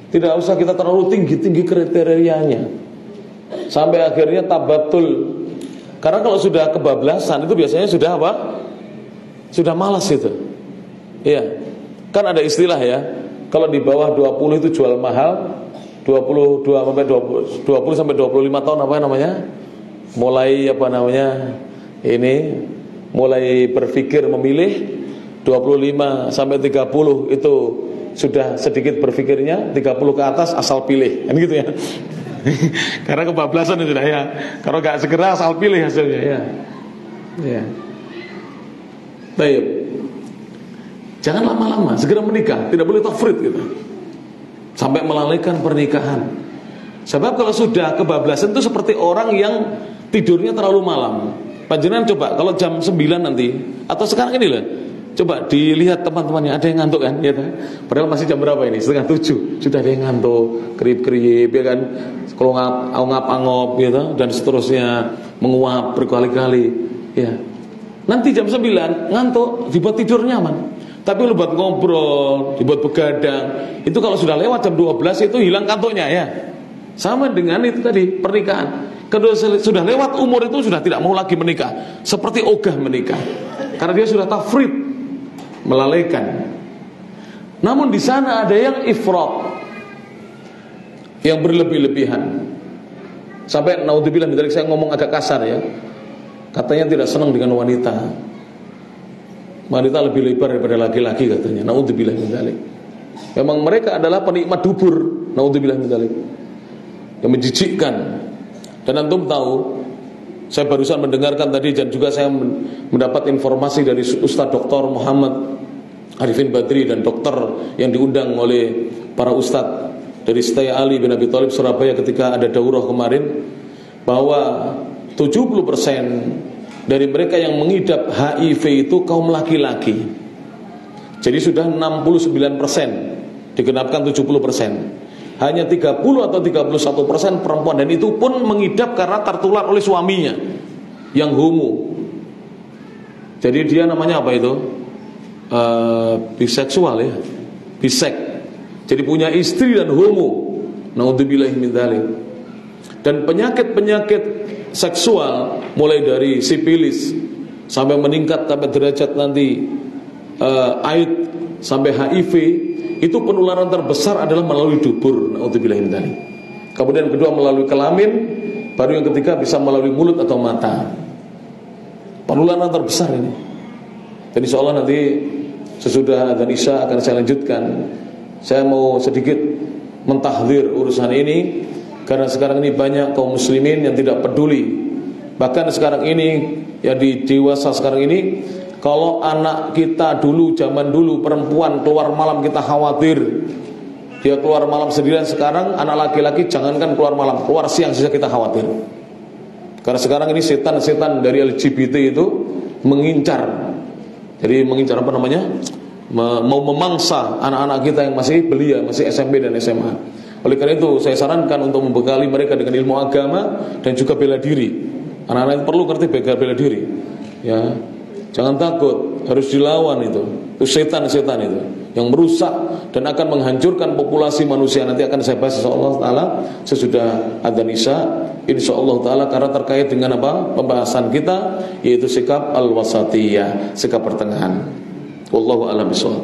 S1: Tidak usah kita terlalu tinggi kriterianya, sampai akhirnya tabatul. Karena kalau sudah kebablasan itu biasanya sudah apa? Sudah malas itu. Iya. Kan ada istilah ya, kalau di bawah 20 itu jual mahal, 20 sampai 25 tahun apa namanya? Mulai mulai berpikir memilih. 25 sampai 30 itu sudah sedikit berpikirnya, 30 ke atas asal pilih. Kan gitu ya. Karena kebablasan itu ya. Kalau gak segera asal pilih hasilnya ya. Ya. Baik. Jangan lama-lama, segera menikah, tidak boleh tafrid gitu. Sampai melalaikan pernikahan. Sebab kalau sudah kebablasan itu seperti orang yang tidurnya terlalu malam. Panjenengan coba kalau jam 9 nanti atau sekarang ini lah, coba dilihat teman-temannya, ada yang ngantuk kan ya, padahal masih jam berapa ini, 6:30, sudah ada yang ngantuk, kerip-kerip ya kan, kalau angop-angop gitu, dan seterusnya, menguap berkali-kali ya. Nanti jam 9 ngantuk, dibuat tidur nyaman. Tapi lu buat ngobrol, dibuat begadang, itu kalau sudah lewat jam 12 itu hilang kantuknya ya. Sama dengan itu tadi, pernikahan. Kalau sudah lewat umur itu sudah tidak mau lagi menikah, seperti ogah menikah, karena dia sudah tafrid, melalaikan. Namun di sana ada yang ifrat, yang berlebih-lebihan. Sampai naudzubillah dari saya ngomong agak kasar ya. Katanya tidak senang dengan wanita. Wanita lebih lebar daripada laki-laki katanya. Naudzubillah min dzalik. Memang mereka adalah penikmat dubur. Naudzubillah min dzalik. Yang menjijikkan. Dan antum tahu, saya barusan mendengarkan tadi dan juga saya mendapat informasi dari Ustaz Dr. Muhammad Arifin Badri dan dokter yang diundang oleh para ustadz dari Setai Ali bin Abi Thalib Surabaya ketika ada daurah kemarin, bahwa 70% dari mereka yang mengidap HIV itu kaum laki-laki. Jadi sudah 69%, digenapkan 70%. Hanya 30 atau 31% perempuan, dan itu pun mengidap karena tertular oleh suaminya yang homo. Jadi dia namanya apa itu? Biseksual ya, bisek. Jadi punya istri dan homo. Naudzubillahi min dzalik. Dan penyakit-penyakit seksual mulai dari sifilis sampai meningkat sampai derajat nanti AIDS sampai HIV, itu penularan terbesar adalah melalui dubur. Naudzubillahi min dzalik. Kemudian kedua melalui kelamin, baru yang ketiga bisa melalui mulut atau mata. Penularan terbesar ini. Dan insyaallah nanti sesudah adzan Isya akan saya lanjutkan. Saya mau sedikit mentahdzir urusan ini, karena sekarang ini banyak kaum muslimin yang tidak peduli. Bahkan sekarang ini, ya di dewasa sekarang ini, kalau anak kita dulu, zaman dulu perempuan keluar malam kita khawatir, dia keluar malam sendirian. Sekarang anak laki-laki jangankan keluar malam, keluar siang saja kita khawatir. Karena sekarang ini setan-setan dari LGBT itu mengincar. Jadi mengincar apa namanya? Mau memangsa anak-anak kita yang masih belia, masih SMP dan SMA. Oleh karena itu saya sarankan untuk membekali mereka dengan ilmu agama dan juga bela diri. Anak-anak perlu ngerti bela diri. Ya, jangan takut, harus dilawan itu. Itu setan-setan itu yang merusak dan akan menghancurkan populasi manusia. Nanti akan saya bahas insyaallah taala sesudah adzan Isya insyaallah taala, karena terkait dengan apa? Pembahasan kita, yaitu sikap al-wasatiyah, sikap pertengahan. Wallahu a'lam bishawab.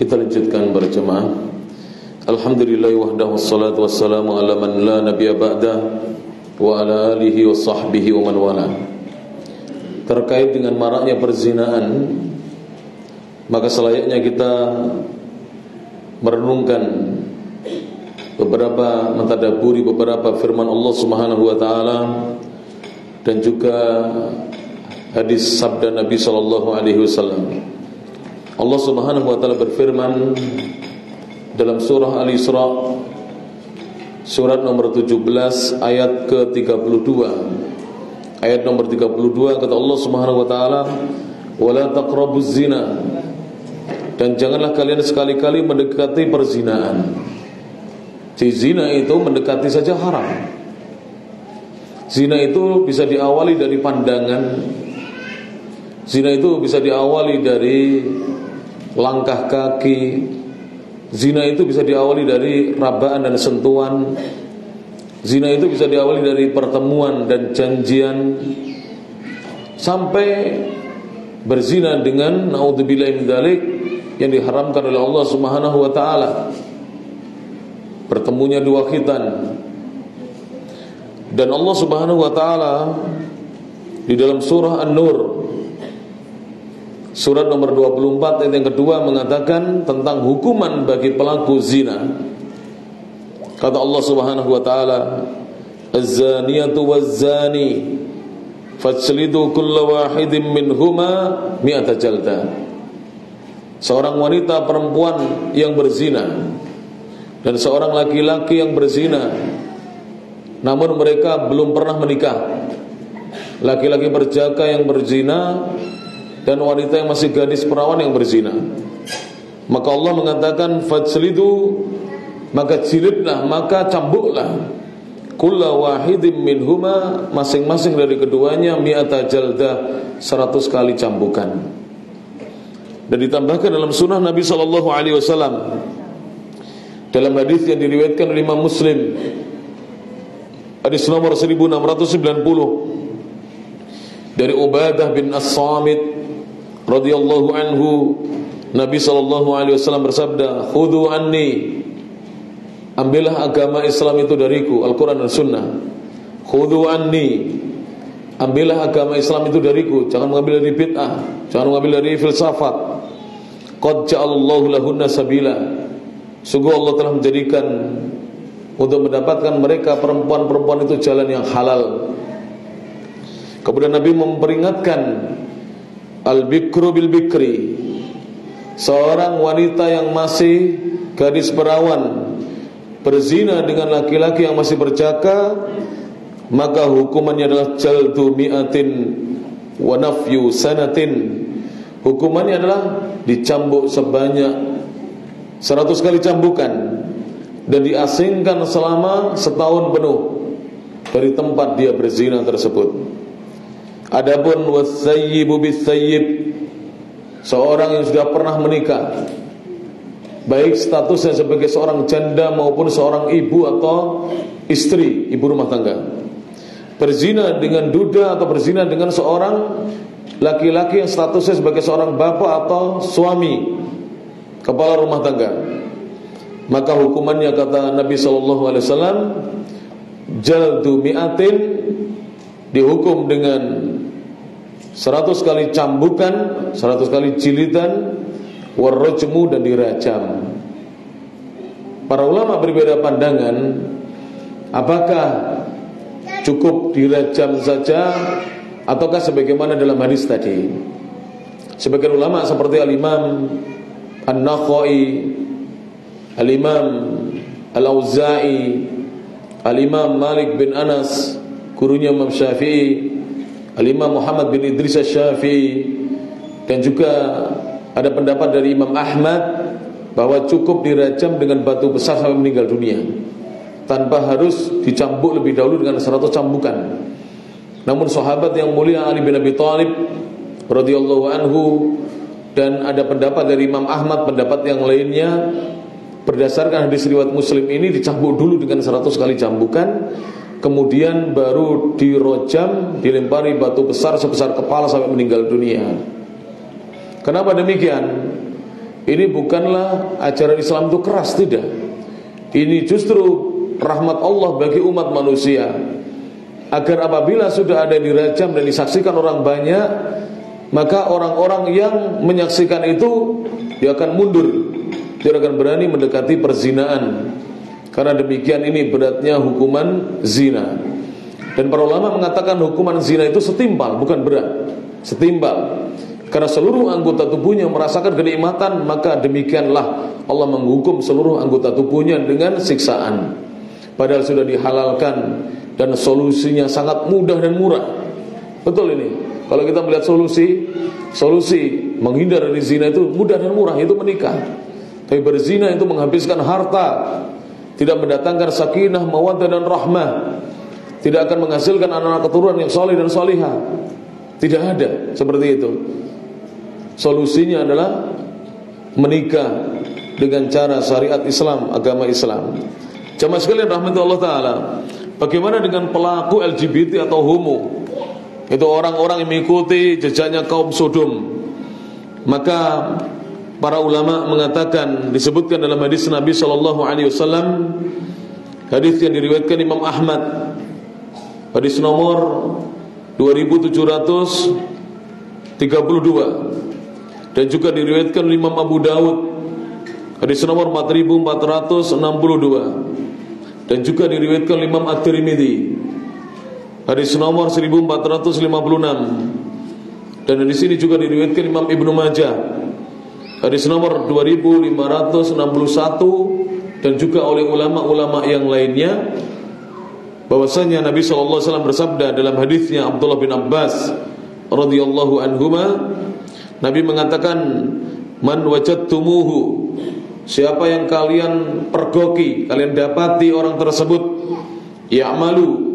S1: Kita lanjutkan berjemaah. Alhamdulillah wahdahu wassalatu wassalamu ala man la nabiyya ba'da wa ala alihi wa sahbihi wa man wala. Terkait dengan maraknya perzinaan, maka selayaknya kita merenungkan mentadaburi beberapa firman Allah Subhanahu wa taala dan juga hadis sabda Nabi sallallahu alaihi wasallam. Allah Subhanahu wa taala berfirman dalam surah Al-Isra surat nomor 17 ayat ke-32. Ayat nomor 32 kata Allah Subhanahu wa taala, "Wala taqrabuz zina." Dan janganlah kalian sekali-kali mendekati perzinaan. Zina itu mendekati saja haram. Zina itu bisa diawali dari pandangan. Zina itu bisa diawali dari langkah kaki. Zina itu bisa diawali dari rabaan dan sentuhan. Zina itu bisa diawali dari pertemuan dan janjian, sampai berzina dengan naudzubillahi min dzalik yang diharamkan oleh Allah Subhanahu wa taala. Bertemunya dua khitan. Dan Allah Subhanahu wa taala di dalam surah An-Nur surat nomor 24 ayat yang kedua mengatakan tentang hukuman bagi pelaku zina. Kata Allah Subhanahu wa taala, "Az-zaniyatu waz-zani fajlidu kulla wahidin minhuma mi'ata jaldah." Seorang wanita perempuan yang berzina dan seorang laki-laki yang berzina namun mereka belum pernah menikah. Laki-laki berjaka yang berzina dan wanita yang masih gadis perawan yang berzina. Maka Allah mengatakan fajlidu, maka jilidlah, maka cambuklah kulla wahidin minhuma, masing-masing dari keduanya mi'ata jaldah, 100 kali cambukan. Dan ditambahkan dalam sunnah Nabi sallallahu alaihi wasallam dalam hadis yang diriwayatkan oleh Imam Muslim, hadis nomor 1690 dari Ubadah bin As-Samit radhiyallahu anhu, Nabi sallallahu alaihi wasallam bersabda, "Khudhu anni." Ambillah agama Islam itu dariku, Al-Qur'an dan Sunnah. Khudhu anni. Ambillah agama Islam itu dariku, jangan mengambil dari bid'ah, jangan mengambil dari filsafat. Qad ja'alallahu lahunna sabila. Sungguh Allah telah menjadikan untuk mendapatkan mereka perempuan-perempuan itu jalan yang halal. Kemudian Nabi memperingatkan al-bikru bil bikri, seorang wanita yang masih gadis perawan berzina dengan laki-laki yang masih berjaka, maka hukumannya adalah jaldu mi'atin wa nafyu sanatin. Hukumannya adalah dicambuk sebanyak 100 kali cambukan dan diasingkan selama setahun penuh dari tempat dia berzina tersebut. Adapun wasayyibu bisayyib, seorang yang sudah pernah menikah, baik statusnya sebagai seorang janda maupun seorang ibu atau istri, ibu rumah tangga, berzina dengan duda atau berzina dengan seorang laki-laki yang statusnya sebagai seorang bapak atau suami, kepala rumah tangga, maka hukumannya kata Nabi SAW, jaldu mi'atin, dihukum dengan 100 kali cambukan, 100 kali jilidan, warrajmu, dan dirajam. Para ulama berbeda pandangan, apakah cukup dirajam saja ataukah sebagaimana dalam hadis tadi. Sebagian ulama seperti Al-Imam An-Nakhai, Al-Imam Al-Auza'i, Al-Imam Malik bin Anas, gurunya Imam Syafi'i, Al-Imam Muhammad bin Idris Asy-Syafi'i, dan juga ada pendapat dari Imam Ahmad bahwa cukup dirajam dengan batu besar sampai meninggal dunia, tanpa harus dicambuk lebih dahulu dengan 100 cambukan. Namun sahabat yang mulia Ali bin Abi Thalib radhiyallahu anhu, dan ada pendapat dari Imam Ahmad, pendapat yang lainnya, berdasarkan hadis riwayat Muslim ini, dicambuk dulu dengan 100 kali cambukan, kemudian baru dirojam, dilempari batu besar sebesar kepala sampai meninggal dunia. Kenapa demikian? Ini bukanlah ajaran Islam itu keras, tidak. Ini justru rahmat Allah bagi umat manusia, agar apabila sudah ada dirajam dan disaksikan orang banyak, maka orang-orang yang menyaksikan itu dia akan mundur, dia akan berani mendekati perzinaan. Karena demikian ini beratnya hukuman zina. Dan para ulama mengatakan hukuman zina itu setimpal, bukan berat, setimpal. Karena seluruh anggota tubuhnya merasakan kenikmatan, maka demikianlah Allah menghukum seluruh anggota tubuhnya dengan siksaan. Padahal sudah dihalalkan, dan solusinya sangat mudah dan murah. Betul ini. Kalau kita melihat solusi menghindar dari zina itu mudah dan murah, itu menikah. Tapi berzina itu menghabiskan harta, tidak mendatangkan sakinah, mawaddah dan rahmah, tidak akan menghasilkan anak-anak keturunan yang saleh dan salihah. Tidak ada seperti itu. Solusinya adalah menikah dengan cara syariat Islam, agama Islam. Jamaah sekalian rahmati Allah Ta'ala, bagaimana dengan pelaku LGBT atau homo? Itu orang-orang yang mengikuti jejaknya kaum Sodom. Maka para ulama mengatakan, disebutkan dalam hadis Nabi SAW, hadis yang diriwayatkan Imam Ahmad, hadis nomor 2732, dan juga diriwayatkan Imam Abu Dawud, hadis nomor 4462, dan juga diriwayatkan Imam At-Tirmidzi, hadis nomor 1456, dan di sini juga diriwayatkan Imam Ibnu Majah, hadis nomor 2561, dan juga oleh ulama-ulama yang lainnya, bahwasanya Nabi SAW bersabda dalam hadisnya Abdullah bin Abbas radhiyallahu anhuma, Nabi mengatakan, man wajadtumuhu, siapa yang kalian pergoki, kalian dapati orang tersebut, ya'malu,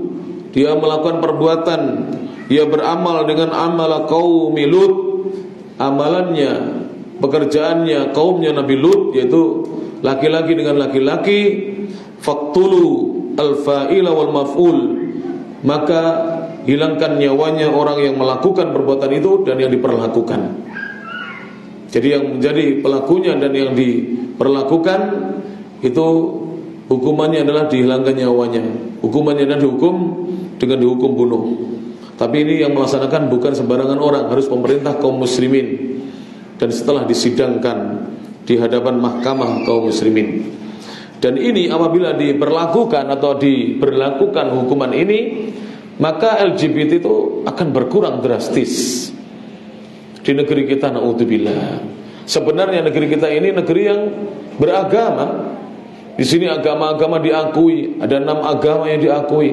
S1: dia melakukan perbuatan, dia beramal dengan amal qaumi Lut, amalannya, pekerjaannya kaumnya Nabi Lut, yaitu laki-laki dengan laki-laki, faqtulu al-fa'ila wal maf'ul, maka hilangkan nyawanya orang yang melakukan perbuatan itu dan yang diperlakukan. Jadi yang menjadi pelakunya dan yang diperlakukan itu hukumannya adalah dihilangkan nyawanya. Hukumannya adalah dihukum bunuh. Tapi ini yang melaksanakan bukan sembarangan orang, harus pemerintah kaum muslimin. Dan setelah disidangkan di hadapan mahkamah kaum muslimin. Dan ini apabila diberlakukan atau diberlakukan hukuman ini, maka LGBT itu akan berkurang drastis di negeri kita, naudzubillah. Sebenarnya negeri kita ini negeri yang beragama. Di sini agama-agama diakui, ada 6 agama yang diakui.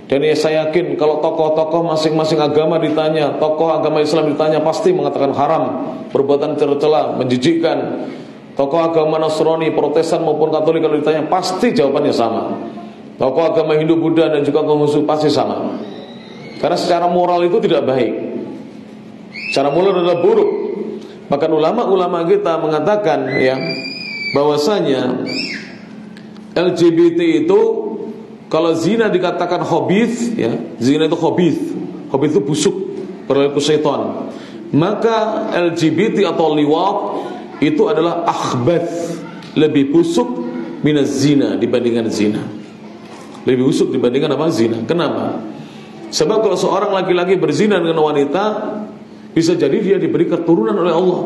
S1: Dan ya saya yakin kalau tokoh-tokoh masing-masing agama ditanya, tokoh agama Islam ditanya, pasti mengatakan haram, perbuatan tercela, menjijikkan. Tokoh agama Nasrani, Protestan maupun Katolik kalau ditanya, pasti jawabannya sama. Tokoh agama Hindu, Buddha dan juga Konghucu pasti sama. Karena secara moral itu tidak baik. Secara moral adalah buruk. Bahkan ulama-ulama kita mengatakan ya, bahwasanya LGBT itu kalau zina dikatakan khabith ya, zina itu khabith. Khabith itu busuk, perilaku setan. Maka LGBT atau liwat itu adalah akhbath, lebih busuk minaz zina, dibandingkan zina. Lebih busuk dibandingkan apa? Zina. Kenapa? Sebab kalau seorang laki-laki berzina dengan wanita, bisa jadi dia diberi keturunan oleh Allah.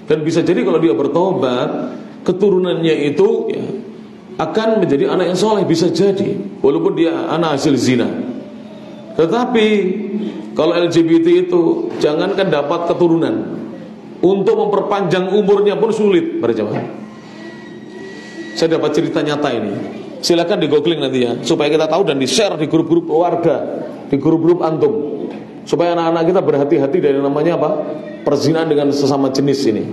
S1: Dan bisa jadi kalau dia bertobat, keturunannya itu ya, akan menjadi anak yang soleh, bisa jadi, walaupun dia anak hasil zina. Tetapi kalau LGBT itu jangankan dapat keturunan, untuk memperpanjang umurnya pun sulit, berjamaah. Saya dapat cerita nyata ini. Silakan di googling nanti ya, supaya kita tahu dan di share di grup-grup keluarga, di grup-grup antum, supaya anak-anak kita berhati-hati dari namanya apa? Perzinahan dengan sesama jenis ini.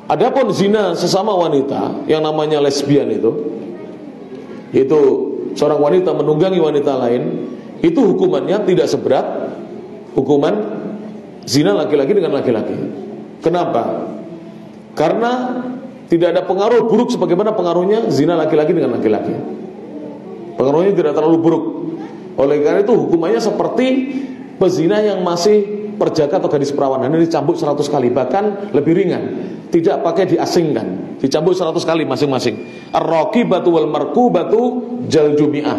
S1: Adapun zina sesama wanita yang namanya lesbian itu seorang wanita menunggangi wanita lain, itu hukumannya tidak seberat hukuman zina laki-laki dengan laki-laki. Kenapa? Karena tidak ada pengaruh buruk sebagaimana pengaruhnya zina laki-laki dengan laki-laki. Pengaruhnya tidak terlalu buruk. Oleh karena itu hukumannya seperti pezina yang masih perjaka atau gadis perawan, hanya dicambuk 100 kali, bahkan lebih ringan. Tidak pakai diasingkan, dicambuk 100 kali masing-masing. Ar-raqibatu wal marqubatu jaldu mi'ah.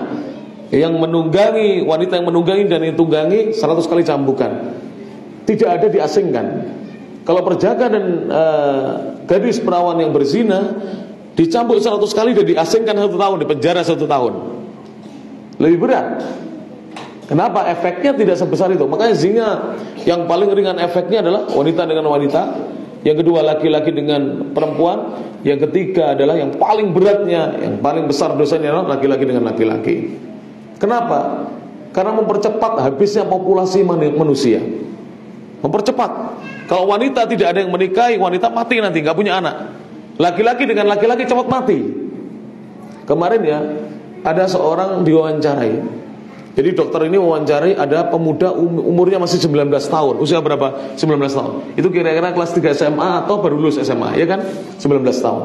S1: Yang menunggangi, wanita yang menunggangi dan yang tunggangi 100 kali cambukan. Tidak ada diasingkan. Kalau perjaka dan gadis perawan yang berzina dicambuk 100 kali dan diasingkan 1 tahun, dipenjara 1 tahun. Lebih berat. Kenapa? Efeknya tidak sebesar itu. Makanya zina yang paling ringan efeknya adalah wanita dengan wanita, yang kedua laki-laki dengan perempuan, yang ketiga adalah yang paling beratnya, yang paling besar dosanya adalah laki-laki dengan laki-laki. Kenapa? Karena mempercepat habisnya populasi manusia. Mempercepat. Kalau wanita tidak ada yang menikahi, wanita mati nanti, gak punya anak. Laki-laki dengan laki-laki cepat mati. Kemarin ya, ada seorang diwawancarai. Jadi dokter ini wawancarai ada pemuda umurnya masih 19 tahun. Usia berapa? 19 tahun. Itu kira-kira kelas 3 SMA atau baru lulus SMA, ya kan? 19 tahun.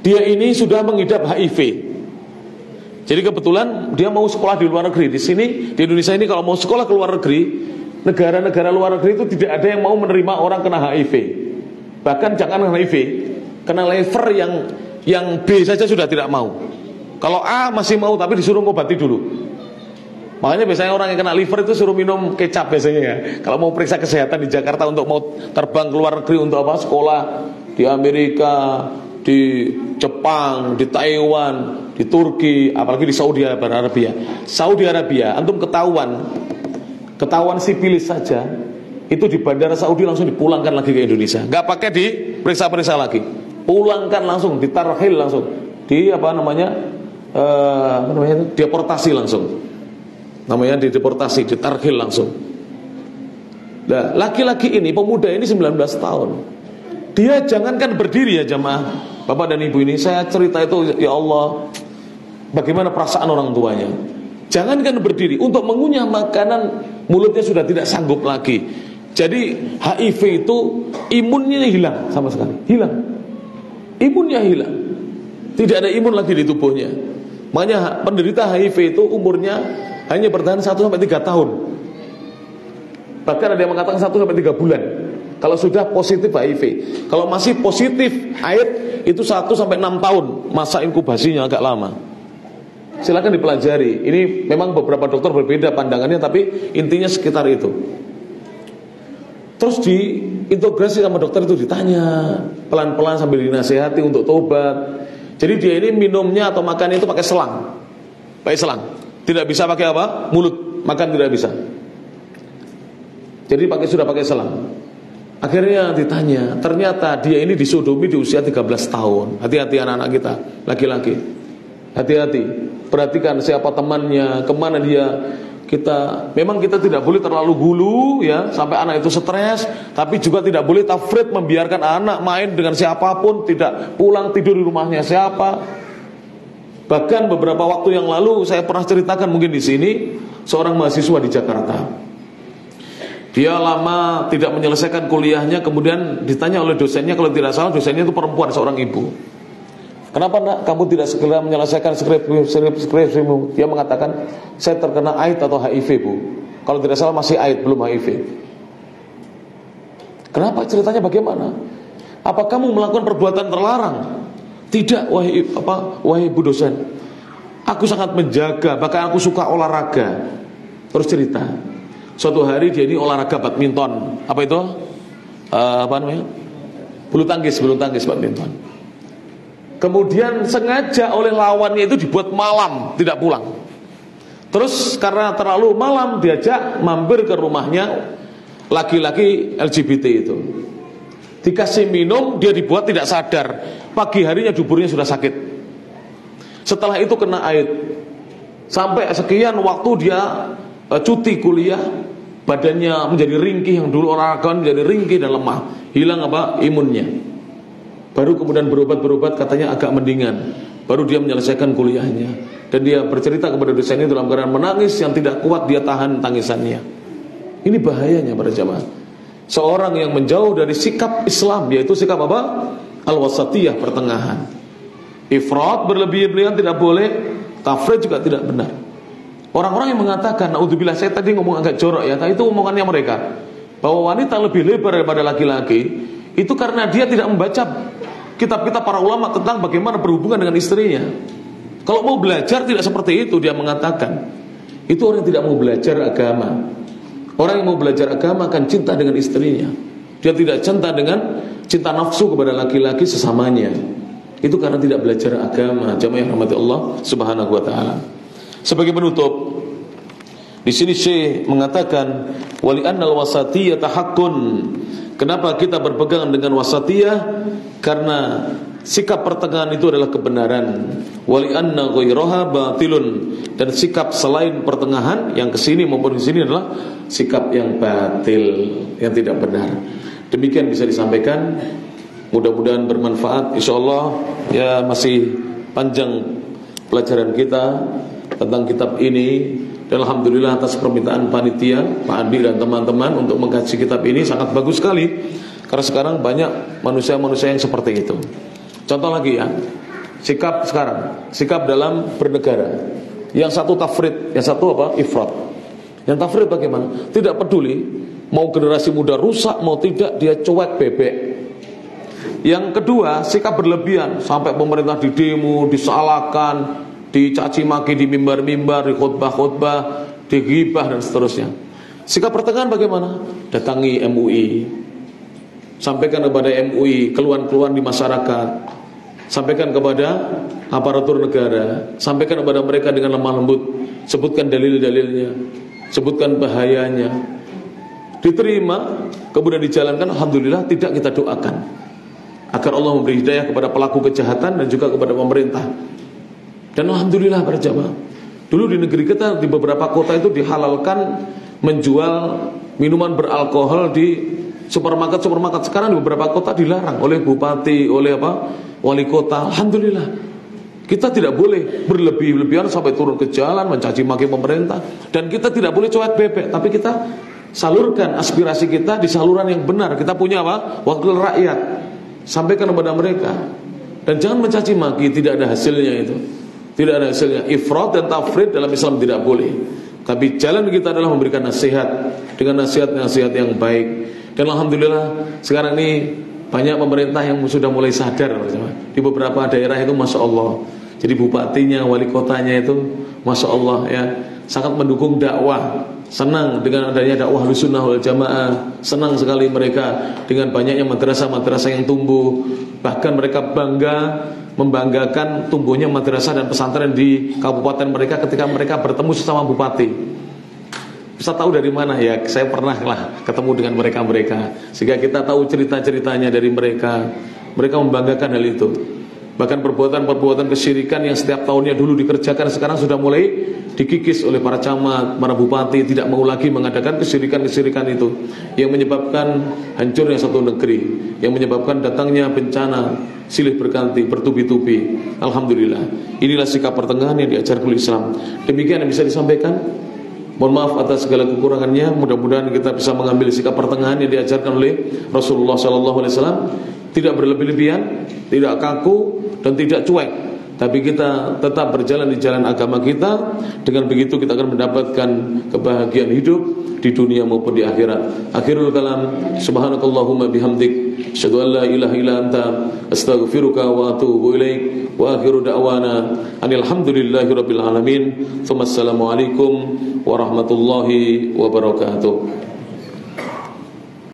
S1: Dia ini sudah mengidap HIV. Jadi kebetulan dia mau sekolah di luar negeri. Di sini, di Indonesia ini kalau mau sekolah ke luar negeri, negara-negara luar negeri itu tidak ada yang mau menerima orang kena HIV. Bahkan jangan HIV, kena liver yang B saja sudah tidak mau. Kalau A masih mau, tapi disuruh ngobati dulu. Makanya biasanya orang yang kena liver itu suruh minum kecap biasanya ya. Kalau mau periksa kesehatan di Jakarta untuk mau terbang ke luar negeri untuk apa? Sekolah di Amerika, di Jepang, di Taiwan, di Turki, apalagi di Saudi Arabia. Saudi Arabia, antum ketahuan sipilis saja, itu di bandara Saudi langsung dipulangkan lagi ke Indonesia. Gak pakai diperiksa-periksa lagi. Pulangkan langsung, ditarhil langsung. Deportasi langsung. Namanya dideportasi, ditarhil langsung. Nah, laki-laki ini, pemuda ini 19 tahun. Dia jangankan berdiri ya jamaah, bapak dan ibu ini, saya cerita itu ya Allah, bagaimana perasaan orang tuanya. Jangankan berdiri, untuk mengunyah makanan mulutnya sudah tidak sanggup lagi. Jadi HIV itu imunnya hilang sama sekali, hilang. Imunnya hilang. Tidak ada imun lagi di tubuhnya. Makanya penderita HIV itu umurnya hanya bertahan 1-3 tahun. Bahkan ada yang mengatakan 1-3 bulan. Kalau sudah positif HIV. Kalau masih positif AIDS itu 1 sampai 6 tahun masa inkubasinya, agak lama. Silakan dipelajari. Ini memang beberapa dokter berbeda pandangannya, tapi intinya sekitar itu. Terus diintegrasi sama dokter itu, ditanya pelan-pelan sambil dinasehati untuk tobat. Jadi dia ini minumnya atau makannya itu pakai selang. Pakai selang. Tidak bisa pakai apa? Mulut. Makan tidak bisa. Jadi sudah pakai selang. Akhirnya ditanya, ternyata dia ini disodomi di usia 13 tahun. Hati-hati anak-anak kita, laki-laki. Hati-hati. Perhatikan siapa temannya, kemana dia. Memang kita tidak boleh terlalu gulu ya, sampai anak itu stres. Tapi juga tidak boleh tafrid, membiarkan anak main dengan siapapun, tidak pulang tidur di rumahnya siapa. Bahkan beberapa waktu yang lalu saya pernah ceritakan mungkin di sini, seorang mahasiswa di Jakarta. Dia lama tidak menyelesaikan kuliahnya, kemudian ditanya oleh dosennya, kalau tidak salah dosennya itu perempuan, seorang ibu. Kenapa nak kamu tidak segera menyelesaikan skripsimu? Dia mengatakan, saya terkena AIDS atau HIV bu. Kalau tidak salah masih AIDS, belum HIV. Kenapa? Ceritanya bagaimana? Apa kamu melakukan perbuatan terlarang? Tidak, wahai bu dosen. Aku sangat menjaga, bahkan aku suka olahraga. Terus cerita, suatu hari dia ini olahraga badminton. Apa itu? Apa namanya? Bulu tangkis badminton. Kemudian sengaja oleh lawannya itu dibuat malam, tidak pulang. Terus karena terlalu malam diajak mampir ke rumahnya laki-laki LGBT itu. Dikasih minum, dia dibuat tidak sadar. Pagi harinya duburnya sudah sakit. Setelah itu kena AIDS. Sampai sekian waktu dia cuti kuliah, badannya menjadi ringkih, yang dulu olahraga menjadi ringkih dan lemah, hilang imunnya. Baru kemudian berobat katanya agak mendingan. Baru dia menyelesaikan kuliahnya. Dan dia bercerita kepada dosennya dalam keadaan menangis yang tidak kuat dia tahan tangisannya. Ini bahayanya para jamaah. Seorang yang menjauh dari sikap Islam, yaitu sikap apa? Al-wasatiyah, pertengahan. Ifrat, berlebih-lebihan tidak boleh. Tafrid juga tidak benar. Orang-orang yang mengatakan, naudzubillah, saya tadi ngomong agak jorok ya, itu omongannya mereka, bahwa wanita lebih lebar daripada laki-laki, itu karena dia tidak membaca kitab-kitab para ulama tentang bagaimana berhubungan dengan istrinya. Kalau mau belajar tidak seperti itu, dia mengatakan. Itu orang yang tidak mau belajar agama. Orang yang mau belajar agama akan cinta dengan istrinya. Dia tidak cinta nafsu kepada laki-laki sesamanya. Itu karena tidak belajar agama. Jamaah yang rahmati Allah Subhanahu wa taala. Sebagai penutup, di sini Syekh mengatakan wali annal wasatiyata haqqun. Kenapa kita berpegang dengan wasatiyah? Karena sikap pertengahan itu adalah kebenaran. Wali anna ghairaha batilun. Dan sikap selain pertengahan yang kesini maupun di sini adalah sikap yang batil, yang tidak benar. Demikian bisa disampaikan. Mudah-mudahan bermanfaat. Insyaallah ya, masih panjang pelajaran kita tentang kitab ini. Dan alhamdulillah atas permintaan panitia Pak Andi dan teman-teman untuk mengkaji kitab ini sangat bagus sekali. Karena sekarang banyak manusia-manusia yang seperti itu. Contoh lagi ya, sikap sekarang, sikap dalam bernegara. Yang satu tafrid, yang satu apa? Ifrat. Yang tafrid bagaimana? Tidak peduli mau generasi muda rusak mau tidak, dia cuek bebek. Yang kedua, sikap berlebihan, sampai pemerintah didemo, disalahkan, dicaci maki di mimbar-mimbar, di khutbah-khutbah, di ghibah dan seterusnya. Sikap pertengahan bagaimana? Datangi MUI, sampaikan kepada MUI keluhan-keluhan di masyarakat, sampaikan kepada aparatur negara, sampaikan kepada mereka dengan lemah lembut, sebutkan dalil-dalilnya, sebutkan bahayanya. Diterima, kemudian dijalankan, alhamdulillah. Tidak, kita doakan agar Allah memberi hidayah kepada pelaku kejahatan dan juga kepada pemerintah. Dan alhamdulillah para jamaah, dulu di negeri kita di beberapa kota itu dihalalkan menjual minuman beralkohol di supermarket. Sekarang di beberapa kota dilarang oleh bupati, oleh wali kota. Alhamdulillah. Kita tidak boleh berlebih-lebihan sampai turun ke jalan mencaci maki pemerintah, dan kita tidak boleh cuek bebek, tapi kita salurkan aspirasi kita di saluran yang benar. Kita punya apa? Wakil rakyat. Sampaikan kepada mereka. Dan jangan mencaci maki, tidak ada hasilnya itu. Tidak ada hasilnya. Ifrat dan tafrid dalam Islam tidak boleh. Tapi jalan kita adalah memberikan nasihat dengan nasihat-nasihat yang baik. Dan alhamdulillah sekarang ini banyak pemerintah yang sudah mulai sadar. Di beberapa daerah itu Masya Allah, jadi bupatinya, wali kotanya itu Masya Allah ya, sangat mendukung dakwah, senang dengan adanya dakwah Ahlussunnah wal Jamaah, senang sekali mereka dengan banyaknya madrasah-madrasah yang tumbuh. Bahkan mereka membanggakan tumbuhnya madrasah dan pesantren di kabupaten mereka ketika mereka bertemu sesama bupati. Bisa tahu dari mana? Ya saya pernah lah ketemu dengan mereka, sehingga kita tahu cerita-ceritanya dari mereka. Mereka membanggakan hal itu. Bahkan perbuatan-perbuatan kesyirikan yang setiap tahunnya dulu dikerjakan sekarang sudah mulai dikikis oleh para camat, para bupati, tidak mau lagi mengadakan kesyirikan-kesyirikan itu yang menyebabkan hancurnya satu negeri, yang menyebabkan datangnya bencana silih berganti, bertubi-tubi. Alhamdulillah, inilah sikap pertengahan yang diajarkan oleh Islam. Demikian yang bisa disampaikan. Mohon maaf atas segala kekurangannya. Mudah-mudahan kita bisa mengambil sikap pertengahan yang diajarkan oleh Rasulullah SAW. Tidak berlebih-lebihan, tidak kaku, dan tidak cuek. Tapi kita tetap berjalan di jalan agama kita. Dengan begitu kita akan mendapatkan kebahagiaan hidup di dunia maupun di akhirat. Akhirul kalam, subhanakallahumma bihamdik, asyhadu an la ilaha illa anta, astaghfiruka wa atubu ilaik. Wa akhiru da'wana alhamdulillahi rabbil alamin. Assalamualaikum warahmatullahi wabarakatuh.